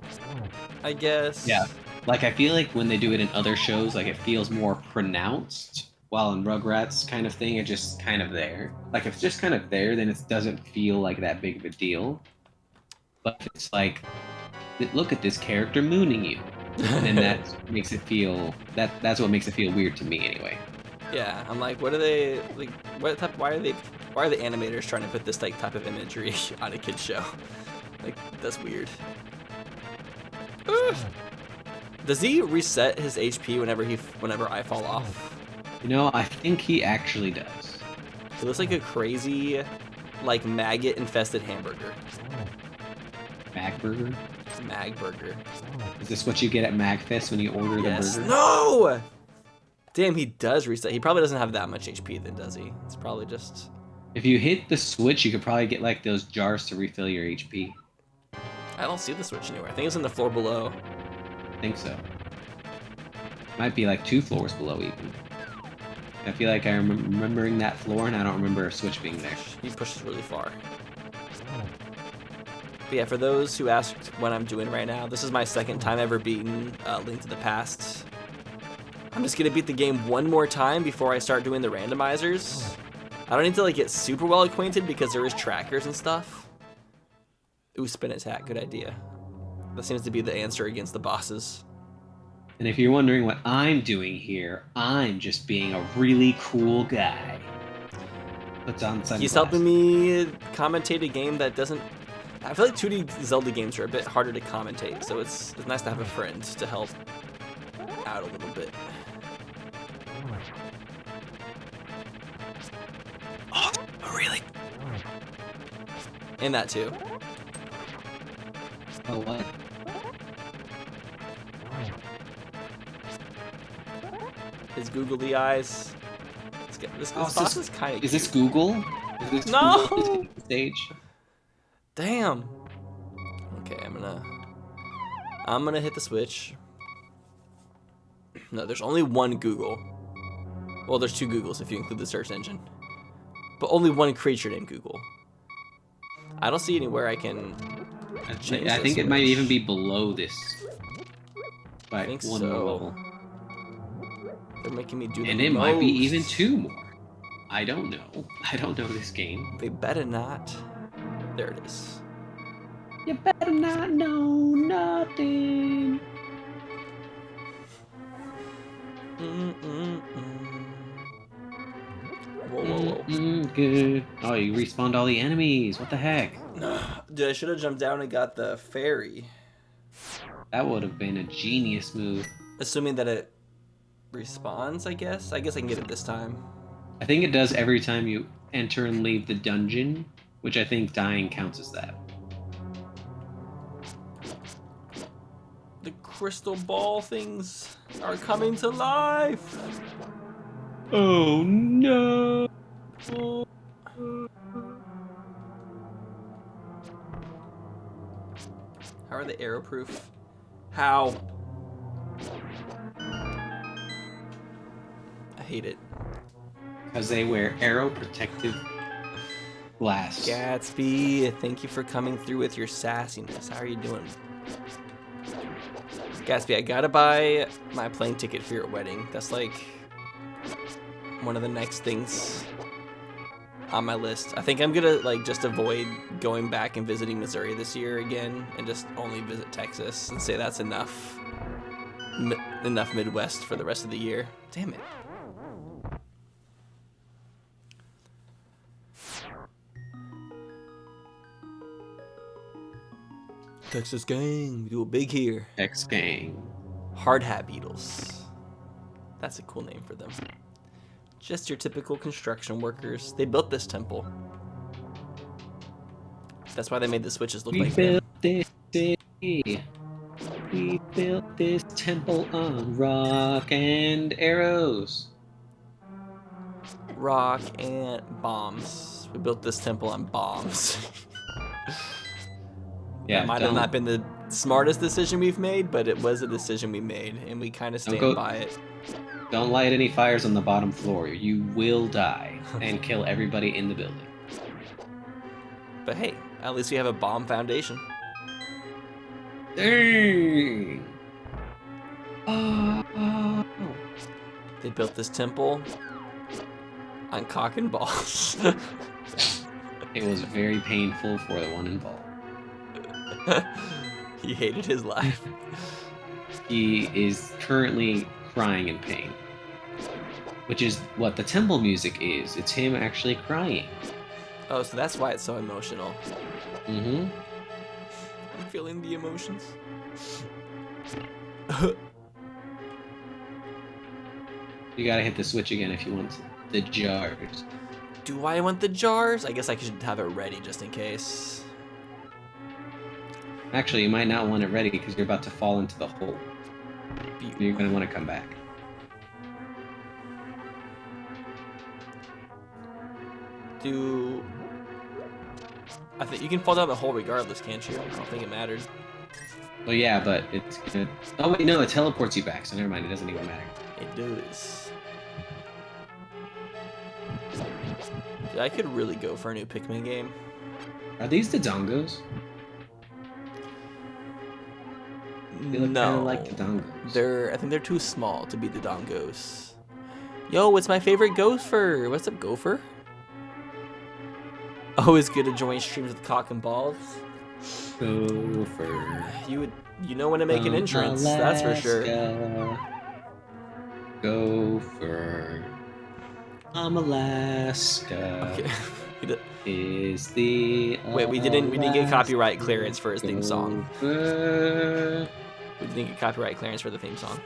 I guess. Yeah. Like I feel like when they do it in other shows, like it feels more pronounced. While in Rugrats kind of thing, it's just kind of there. Like if it's just kind of there, then it doesn't feel like that big of a deal. But if it's like, look at this character mooning you, then that makes it feel that's what makes it feel weird to me anyway. Yeah, I'm like, what are they like? Why are the animators trying to put this like type of imagery on a kid's show? Like that's weird. Does he reset his HP whenever I fall off? You know, I think he actually does. He looks like a crazy, like maggot-infested hamburger. Magburger? Magburger. Is this what you get at Magfest when you order the burger? No! Damn, he does reset. He probably doesn't have that much HP then, does he? It's probably just... If you hit the switch, you could probably get like those jars to refill your HP. I don't see the switch anywhere. I think it's in the floor below. I think so. Might be like 2 floors below even. I feel like I'm remembering that floor, and I don't remember a switch being there. He pushes really far. But yeah, for those who asked what I'm doing right now, this is my second time ever beating Link to the Past. I'm just gonna beat the game one more time before I start doing the randomizers. I don't need to like get super well acquainted because there is trackers and stuff. Ooh, spin attack, good idea. That seems to be the answer against the bosses. And if you're wondering what I'm doing here, I'm just being a really cool guy. Puts on sunglasses. He's helping me commentate a game that doesn't... I feel like 2D Zelda games are a bit harder to commentate, so it's nice to have a friend to help out a little bit. Oh, really? And that too. Oh, what? His googly eyes. This boss is kind of. Is this Google? Is this no Google stage? Damn. Okay, I'm gonna hit the switch. No, there's only one Google. Well, there's two Googles if you include the search engine, but only one creature named Google. I don't see anywhere I can. I think it might even be below this. By I think one so. more level. They're making me do. And it might be even two more. I don't know. I don't know this game. They better not. There it is. You better not know nothing. Whoa. Good. Oh, you respawned all the enemies. What the heck? Dude, I should have jumped down and got the fairy. That would have been a genius move. Assuming that it respawns, I guess. I guess I can get it this time. I think it does every time you enter and leave the dungeon, which I think dying counts as that. The crystal ball things are coming to life. Oh no! How are they arrow proof? How? I hate it. Because they wear arrow protective glass. Gatsby, thank you for coming through with your sassiness. How are you doing? Gatsby, I gotta buy my plane ticket for your wedding. That's like one of the next things on my list. I think I'm gonna like just avoid going back and visiting Missouri this year again and just only visit Texas and say that's enough Midwest for the rest of the year. Damn it. Texas gang, we do it big here. X gang. Hard hat beetles. That's a cool name for them. Just your typical construction workers. They built this temple. That's why they made the switches look like built this city. We built this temple on rock and arrows. Rock and bombs. We built this temple on bombs. Yeah, that might have not been the smartest decision we've made, but it was a decision we made, and we kind of stand by it. Don't light any fires on the bottom floor. You will die and kill everybody in the building. But hey, at least we have a bomb foundation. Dang! Oh. They built this temple on cock and balls. It was very painful for the one involved. He hated his life. He is currently crying in pain. Which is what the temple music is. It's him actually crying. Oh, so that's why it's so emotional. Mm-hmm. I'm feeling the emotions. You gotta hit the switch again if you want the jars. Do I want the jars? I guess I should have it ready just in case. Actually, you might not want it ready because you're about to fall into the hole. You're gonna want to come back. I think you can fall down the hole regardless, can't you? I don't think it mattered. Well, yeah, but it's gonna... Oh, wait, no, it teleports you back, so never mind, it doesn't even matter. It does. Dude, I could really go for a new Pikmin game. Are these the dongos? They look No, kind of like the dongos. I think they're too small to be the dongos. Yo, it's my favorite gopher. What's up, gopher? Always good to join streams with cock and balls. Gopher. You know when to make an entrance, that's for sure. Gopher. Alaska. Okay. Is the Wait, we didn't get copyright clearance for his theme song. Gopher. We didn't get copyright clearance for the theme song.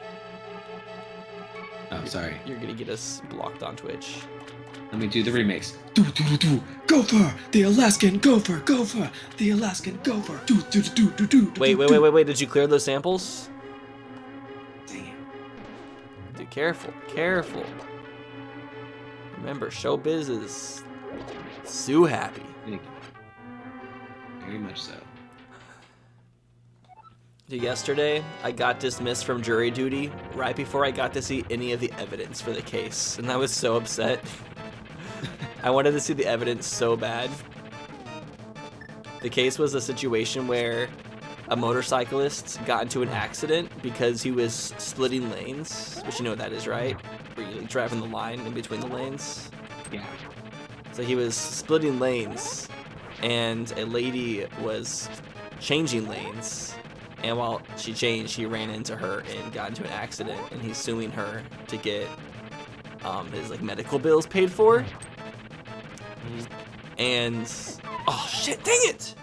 Oh, sorry. You're gonna get us blocked on Twitch. Let me do the remix. Gopher, the Alaskan gopher, gopher, the Alaskan gopher. Wait. Did you clear those samples? Damn. Dude, careful. Remember, showbiz is so happy. Very much so. Dude, yesterday, I got dismissed from jury duty right before I got to see any of the evidence for the case, and I was so upset. I wanted to see the evidence so bad. The case was a situation where a motorcyclist got into an accident because he was splitting lanes, which you know what that is, right? Where you're like driving the line in between the lanes. Yeah. So he was splitting lanes, and a lady was changing lanes, and while she changed, he ran into her and got into an accident, and he's suing her to get his like medical bills paid for. And oh shit, dang it!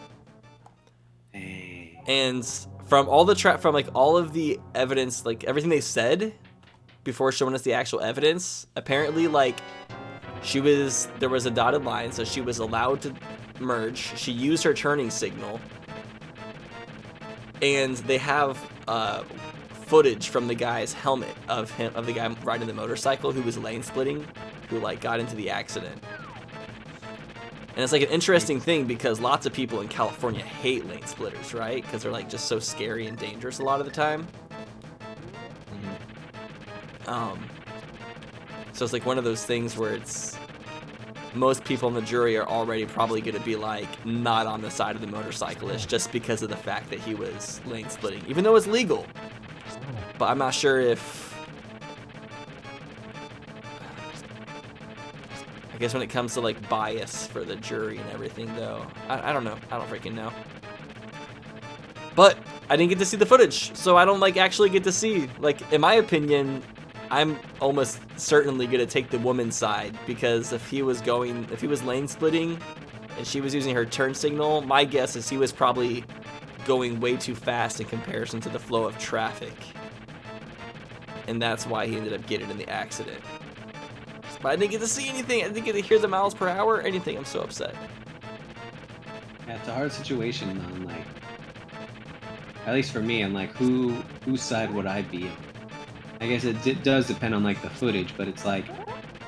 Hey. And from all the from like all of the evidence, like everything they said before showing us the actual evidence, apparently like there was a dotted line, so she was allowed to merge. She used her turning signal, and they have footage from the guy's helmet of the guy riding the motorcycle who was lane splitting, who like got into the accident. And it's like an interesting thing because lots of people in California hate lane splitters, right? Because they're like just so scary and dangerous a lot of the time. So it's like one of those things where it's most people in the jury are already probably going to be like not on the side of the motorcyclist just because of the fact that he was lane splitting, even though it's legal. But I'm not sure if. I guess when it comes to like bias for the jury and everything, though, I don't know. I don't freaking know. But I didn't get to see the footage, so I don't like actually get to see. Like, in my opinion, I'm almost certainly gonna take the woman's side because if he was lane splitting and she was using her turn signal, my guess is he was probably going way too fast in comparison to the flow of traffic, and that's why he ended up getting in the accident. But I didn't get to see anything. I didn't get to hear the miles per hour or anything. I'm so upset. Yeah, it's a hard situation, man. Like, at least for me, I'm like, whose side would I be on? I guess it does depend on like the footage, but it's like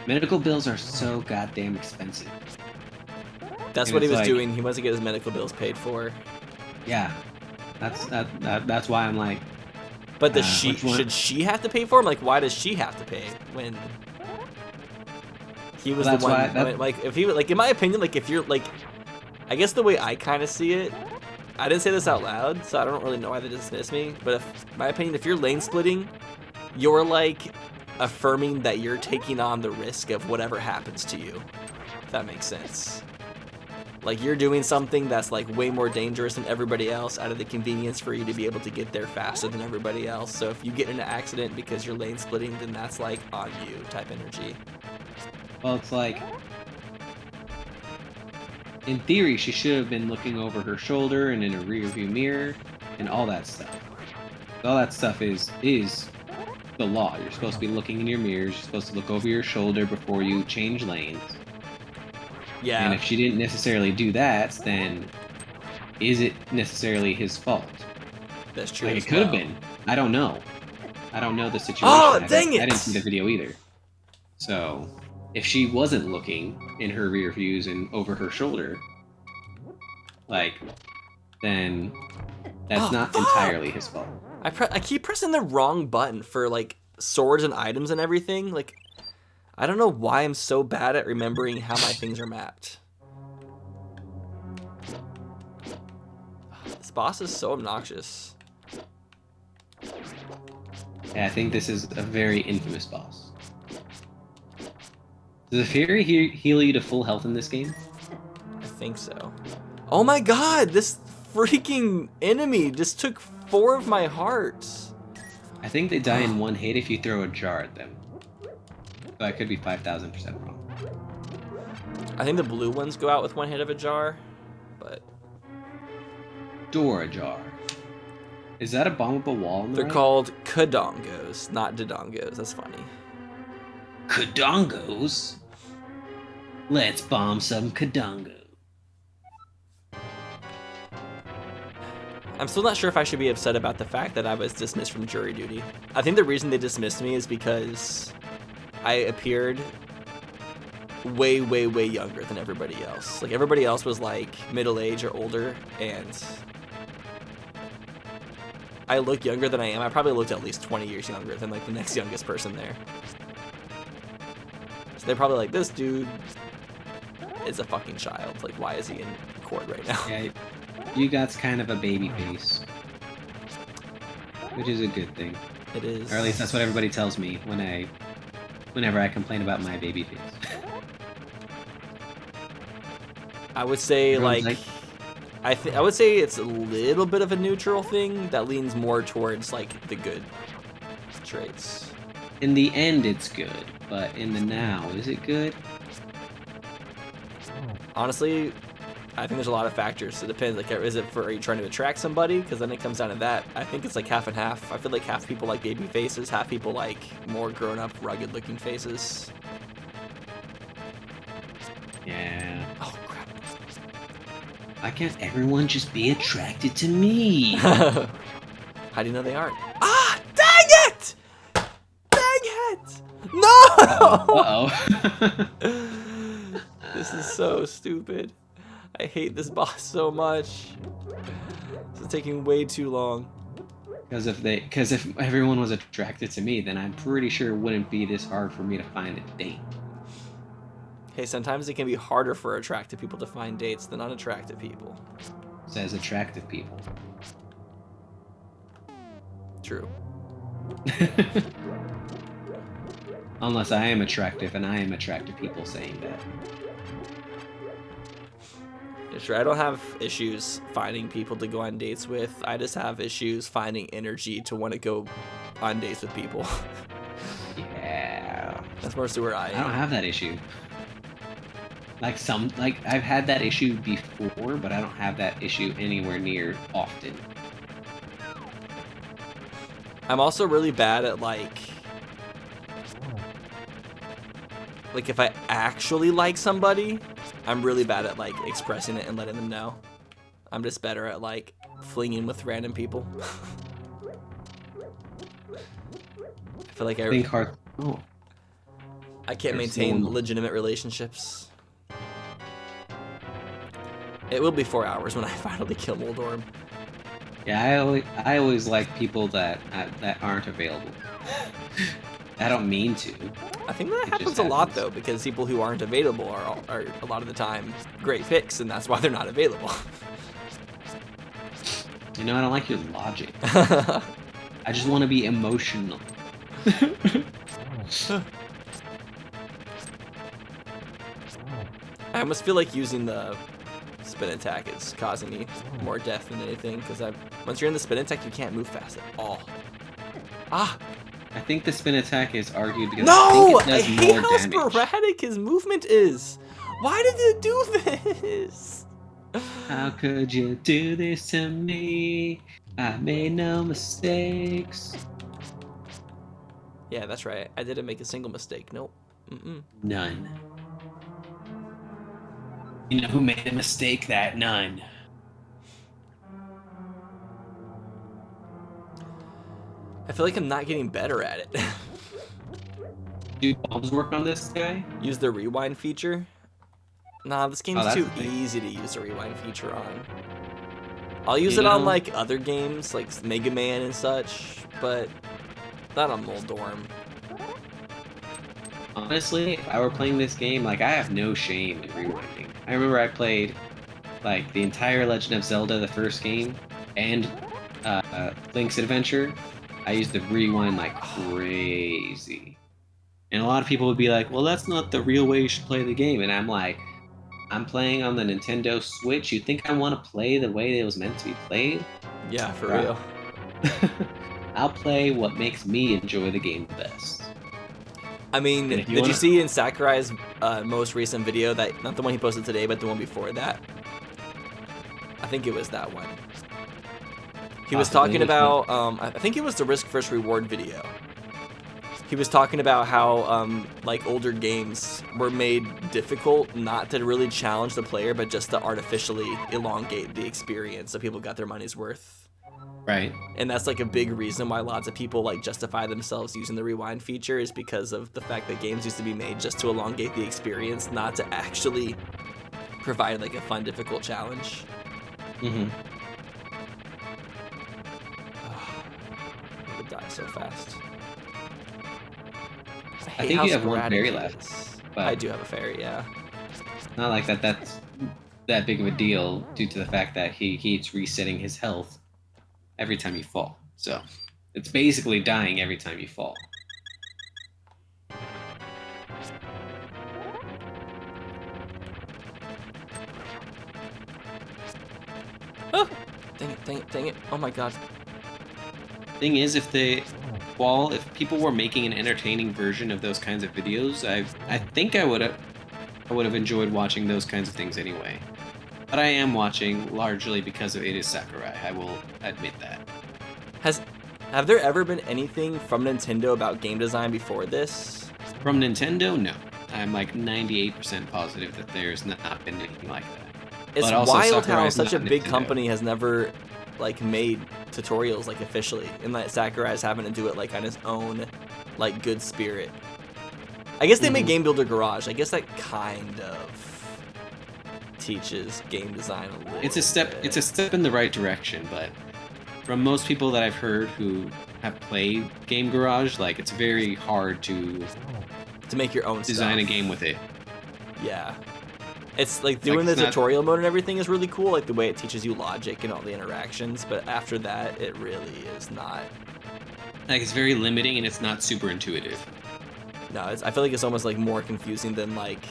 medical bills are so goddamn expensive. That's what he was doing. He wants to get his medical bills paid for. Yeah, that's why I'm like. But should she have to pay for him? Like, why does she have to pay when? He was the one, like, if he, like, in my opinion, like, if you're, like, I guess the way I kind of see it, I didn't say this out loud, so I don't really know why they dismissed me, but in my opinion, if you're lane splitting, you're, like, affirming that you're taking on the risk of whatever happens to you, if that makes sense. Like, you're doing something that's, like, way more dangerous than everybody else out of the convenience for you to be able to get there faster than everybody else, so if you get in an accident because you're lane splitting, then that's, like, on you type energy. Well, it's like, in theory, she should have been looking over her shoulder and in a rearview mirror and all that stuff. All that stuff is the law. You're supposed to be looking in your mirrors. You're supposed to look over your shoulder before you change lanes. Yeah. And if she didn't necessarily do that, then is it necessarily his fault? That's true. Like, it could have been. I don't know. I don't know the situation. Oh, dang it! I didn't see the video either. So, if she wasn't looking in her rear views and over her shoulder, like, then that's not entirely his fault. I keep pressing the wrong button for, like, swords and items and everything. Like, I don't know why I'm so bad at remembering how my things are mapped. This boss is so obnoxious. Yeah, I think this is a very infamous boss. Does the Fury heal you to full health in this game? I think so. Oh my god, this freaking enemy just took 4 of my hearts. I think they die in one hit if you throw a jar at them. But I could be 5,000% wrong. I think the blue ones go out with 1 hit of a jar, but... Door jar. Is that a bombable wall? They're called Kadongos, not Dodongos. That's funny. Kadongos? Let's bomb some Kadongos. I'm still not sure if I should be upset about the fact that I was dismissed from jury duty. I think the reason they dismissed me is because I appeared way, way, way younger than everybody else. Like, everybody else was, like, middle-aged or older, and I look younger than I am. I probably looked at least 20 years younger than, like, the next youngest person there. So they're probably like, this dude is a fucking child. Like, why is he in court right now? Yeah, you got kind of a baby face. Which is a good thing. It is. Or at least that's what everybody tells me whenever I complain about my baby face. I would say, like I would say it's a little bit of a neutral thing that leans more towards, like, the good traits. In the end, it's good, but in the now, is it good? Honestly, I think there's a lot of factors. It depends. Like, is it are you trying to attract somebody? Because then it comes down to that. I think it's like half and half. I feel like half people like baby faces, half people like more grown-up, rugged-looking faces. Yeah. Oh, crap. Why can't everyone just be attracted to me? How do you know they aren't? Ah! Dang it! Dang it! No! Uh-oh. This is so stupid. I hate this boss so much. This is taking way too long. Because if everyone was attracted to me, then I'm pretty sure it wouldn't be this hard for me to find a date. Hey, sometimes it can be harder for attractive people to find dates than unattractive people. Says attractive people. True. Unless I am attractive, and I am attracted to people saying that. Yeah, sure, I don't have issues finding people to go on dates with. I just have issues finding energy to want to go on dates with people. Yeah. That's mostly where I am. I don't have that issue. I've had that issue before, but I don't have that issue anywhere near often. I'm also really bad at, like if I actually like somebody, I'm really bad at, like, expressing it and letting them know. I'm just better at, like, flinging with random people. I feel like I can't maintain legitimate relationships. It will be 4 hours when I finally kill Moldorm. Yeah, I always like people that aren't available. I don't mean to. I think that happens a lot, though, because people who aren't available are a lot of the time great picks, and that's why they're not available. You know, I don't like your logic. I just want to be emotional. I almost feel like using the spin attack is causing me more death than anything, because once you're in the spin attack, you can't move fast at all. Ah! I think the spin attack is argued because No! I think it does hate more how damage. sporadic his movement is! Why did it do this? How could you do this to me? I made no mistakes. Yeah, that's right. I didn't make a single mistake. Nope. None. You know who made a mistake? That none. I feel like I'm not getting better at it. Do bombs work on this guy? Use the rewind feature? Nah, this game's too easy to use the rewind feature on. I'll use it on, like, other games, like Mega Man and such, but not on Moldorm. Honestly, if I were playing this game, like, I have no shame in rewinding. I remember I played, like, the entire Legend of Zelda, the first game, and Link's Adventure. I used the rewind like crazy. And a lot of people would be like, well, that's not the real way you should play the game. And I'm like, I'm playing on the Nintendo Switch. You think I want to play the way it was meant to be played? Yeah, for real. I'll play what makes me enjoy the game the best. I mean, did you see in Sakurai's most recent video, that not the one he posted today, but the one before that? I think it was that one. He was talking about, I think it was the risk versus reward video. He was talking about how like older games were made difficult, not to really challenge the player, but just to artificially elongate the experience so people got their money's worth. Right. And that's like a big reason why lots of people like justify themselves using the rewind feature, is because of the fact that games used to be made just to elongate the experience, not to actually provide like a fun, difficult challenge. Mm-hmm. I would die so fast. I think you have one fairy left. But I do have a fairy, yeah. Not like that's that big of a deal due to the fact that he keeps resetting his health every time you fall. So it's basically dying every time you fall. Oh! Dang it. Oh my god. Thing is, if people were making an entertaining version of those kinds of videos, I think I would have enjoyed watching those kinds of things anyway. But I am watching largely because it is Sakurai. I will admit that. Have there ever been anything from Nintendo about game design before this? From Nintendo, no. I'm like 98% positive that there's not been anything like that. It's wild how such a big company has never like made tutorials like officially, and that Sakurai's having to do it like on his own like good spirit. I guess they made Game Builder Garage. I guess that kind of teaches game design a little It's a step bit. It's a step in the right direction, but from most people that I've heard who have played Game Garage, like it's very hard to make your own design stuff. A game with it. Yeah. It's like doing the tutorial mode and everything is really cool, like the way it teaches you logic and all the interactions, but after that, it really is not. Like, it's very limiting and it's not super intuitive. No, I feel like it's almost like more confusing than like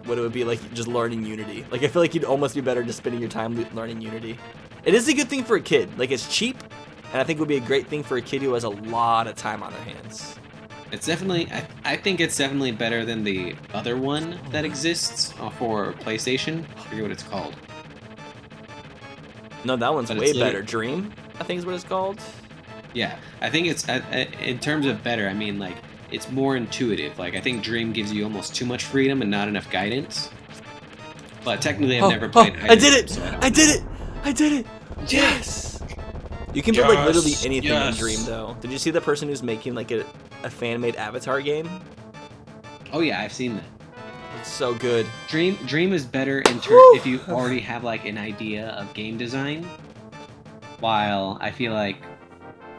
what it would be like just learning Unity. Like, I feel like you'd almost be better just spending your time learning Unity. It is a good thing for a kid. Like, it's cheap, and I think it would be a great thing for a kid who has a lot of time on their hands. It's definitely, I think it's definitely better than the other one that exists for PlayStation. I forget what it's called. No, that one's way better. Dream, I think is what it's called. Yeah, I think it's, in terms of better, I mean, like, it's more intuitive. Like, I think Dream gives you almost too much freedom and not enough guidance. But technically, I've never played either. I did it! I did it! Yes! You can build like literally anything in Dream, though. Did you see the person who's making like a fan-made Avatar game? Oh yeah, I've seen that. It's so good. Dream is better in if you already have like an idea of game design. While I feel like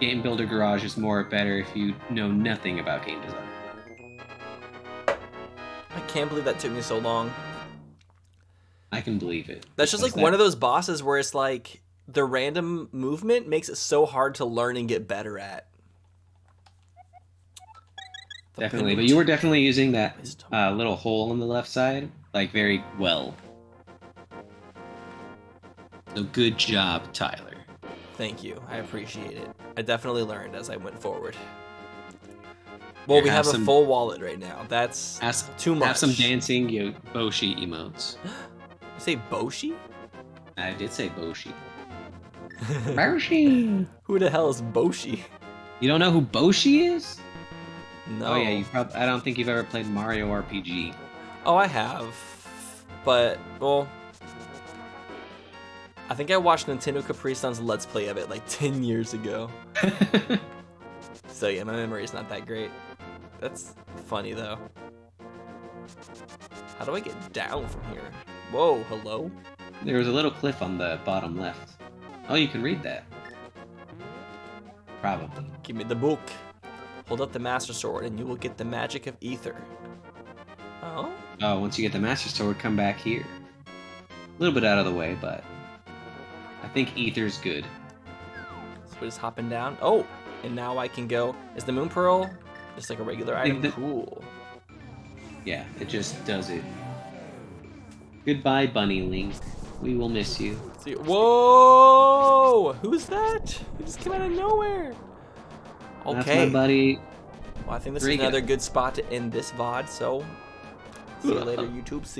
Game Builder Garage is more better if you know nothing about game design. I can't believe that took me so long. I can believe it. That's just like one of those bosses where it's like the random movement makes it so hard to learn and get better at. Definitely, but you were definitely using that little hole on the left side, like, very well. So good job, Tyler. Thank you. I appreciate it. I definitely learned as I went forward. Well, we have a full wallet right now. That's too much. Have some dancing Boshi emotes. You say Boshi? I did say Boshi. Boshi! Who the hell is Boshi? You don't know who Boshi is? No. Oh yeah, I don't think you've ever played Mario RPG. Oh, I have. But, well, I think I watched Nintendo Capri Sun's Let's Play of it like 10 years ago. So yeah, my memory's not that great. That's funny though. How do I get down from here? Whoa, hello? There was a little cliff on the bottom left. Oh, you can read that. Probably. Give me the book. Hold up the Master Sword and you will get the magic of ether. Oh? Oh, once you get the Master Sword, come back here. A little bit out of the way, but I think ether's good. So we're just hopping down. Oh, and now I can go. Is the Moon Pearl just like a regular item? Cool. Yeah, it just does it. Goodbye, Bunny Link. We will miss you. See, whoa! Who's that? He just came out of nowhere. Okay. That's my buddy. Well, I think this is another good spot to end this VOD, so see you later, YouTube. See you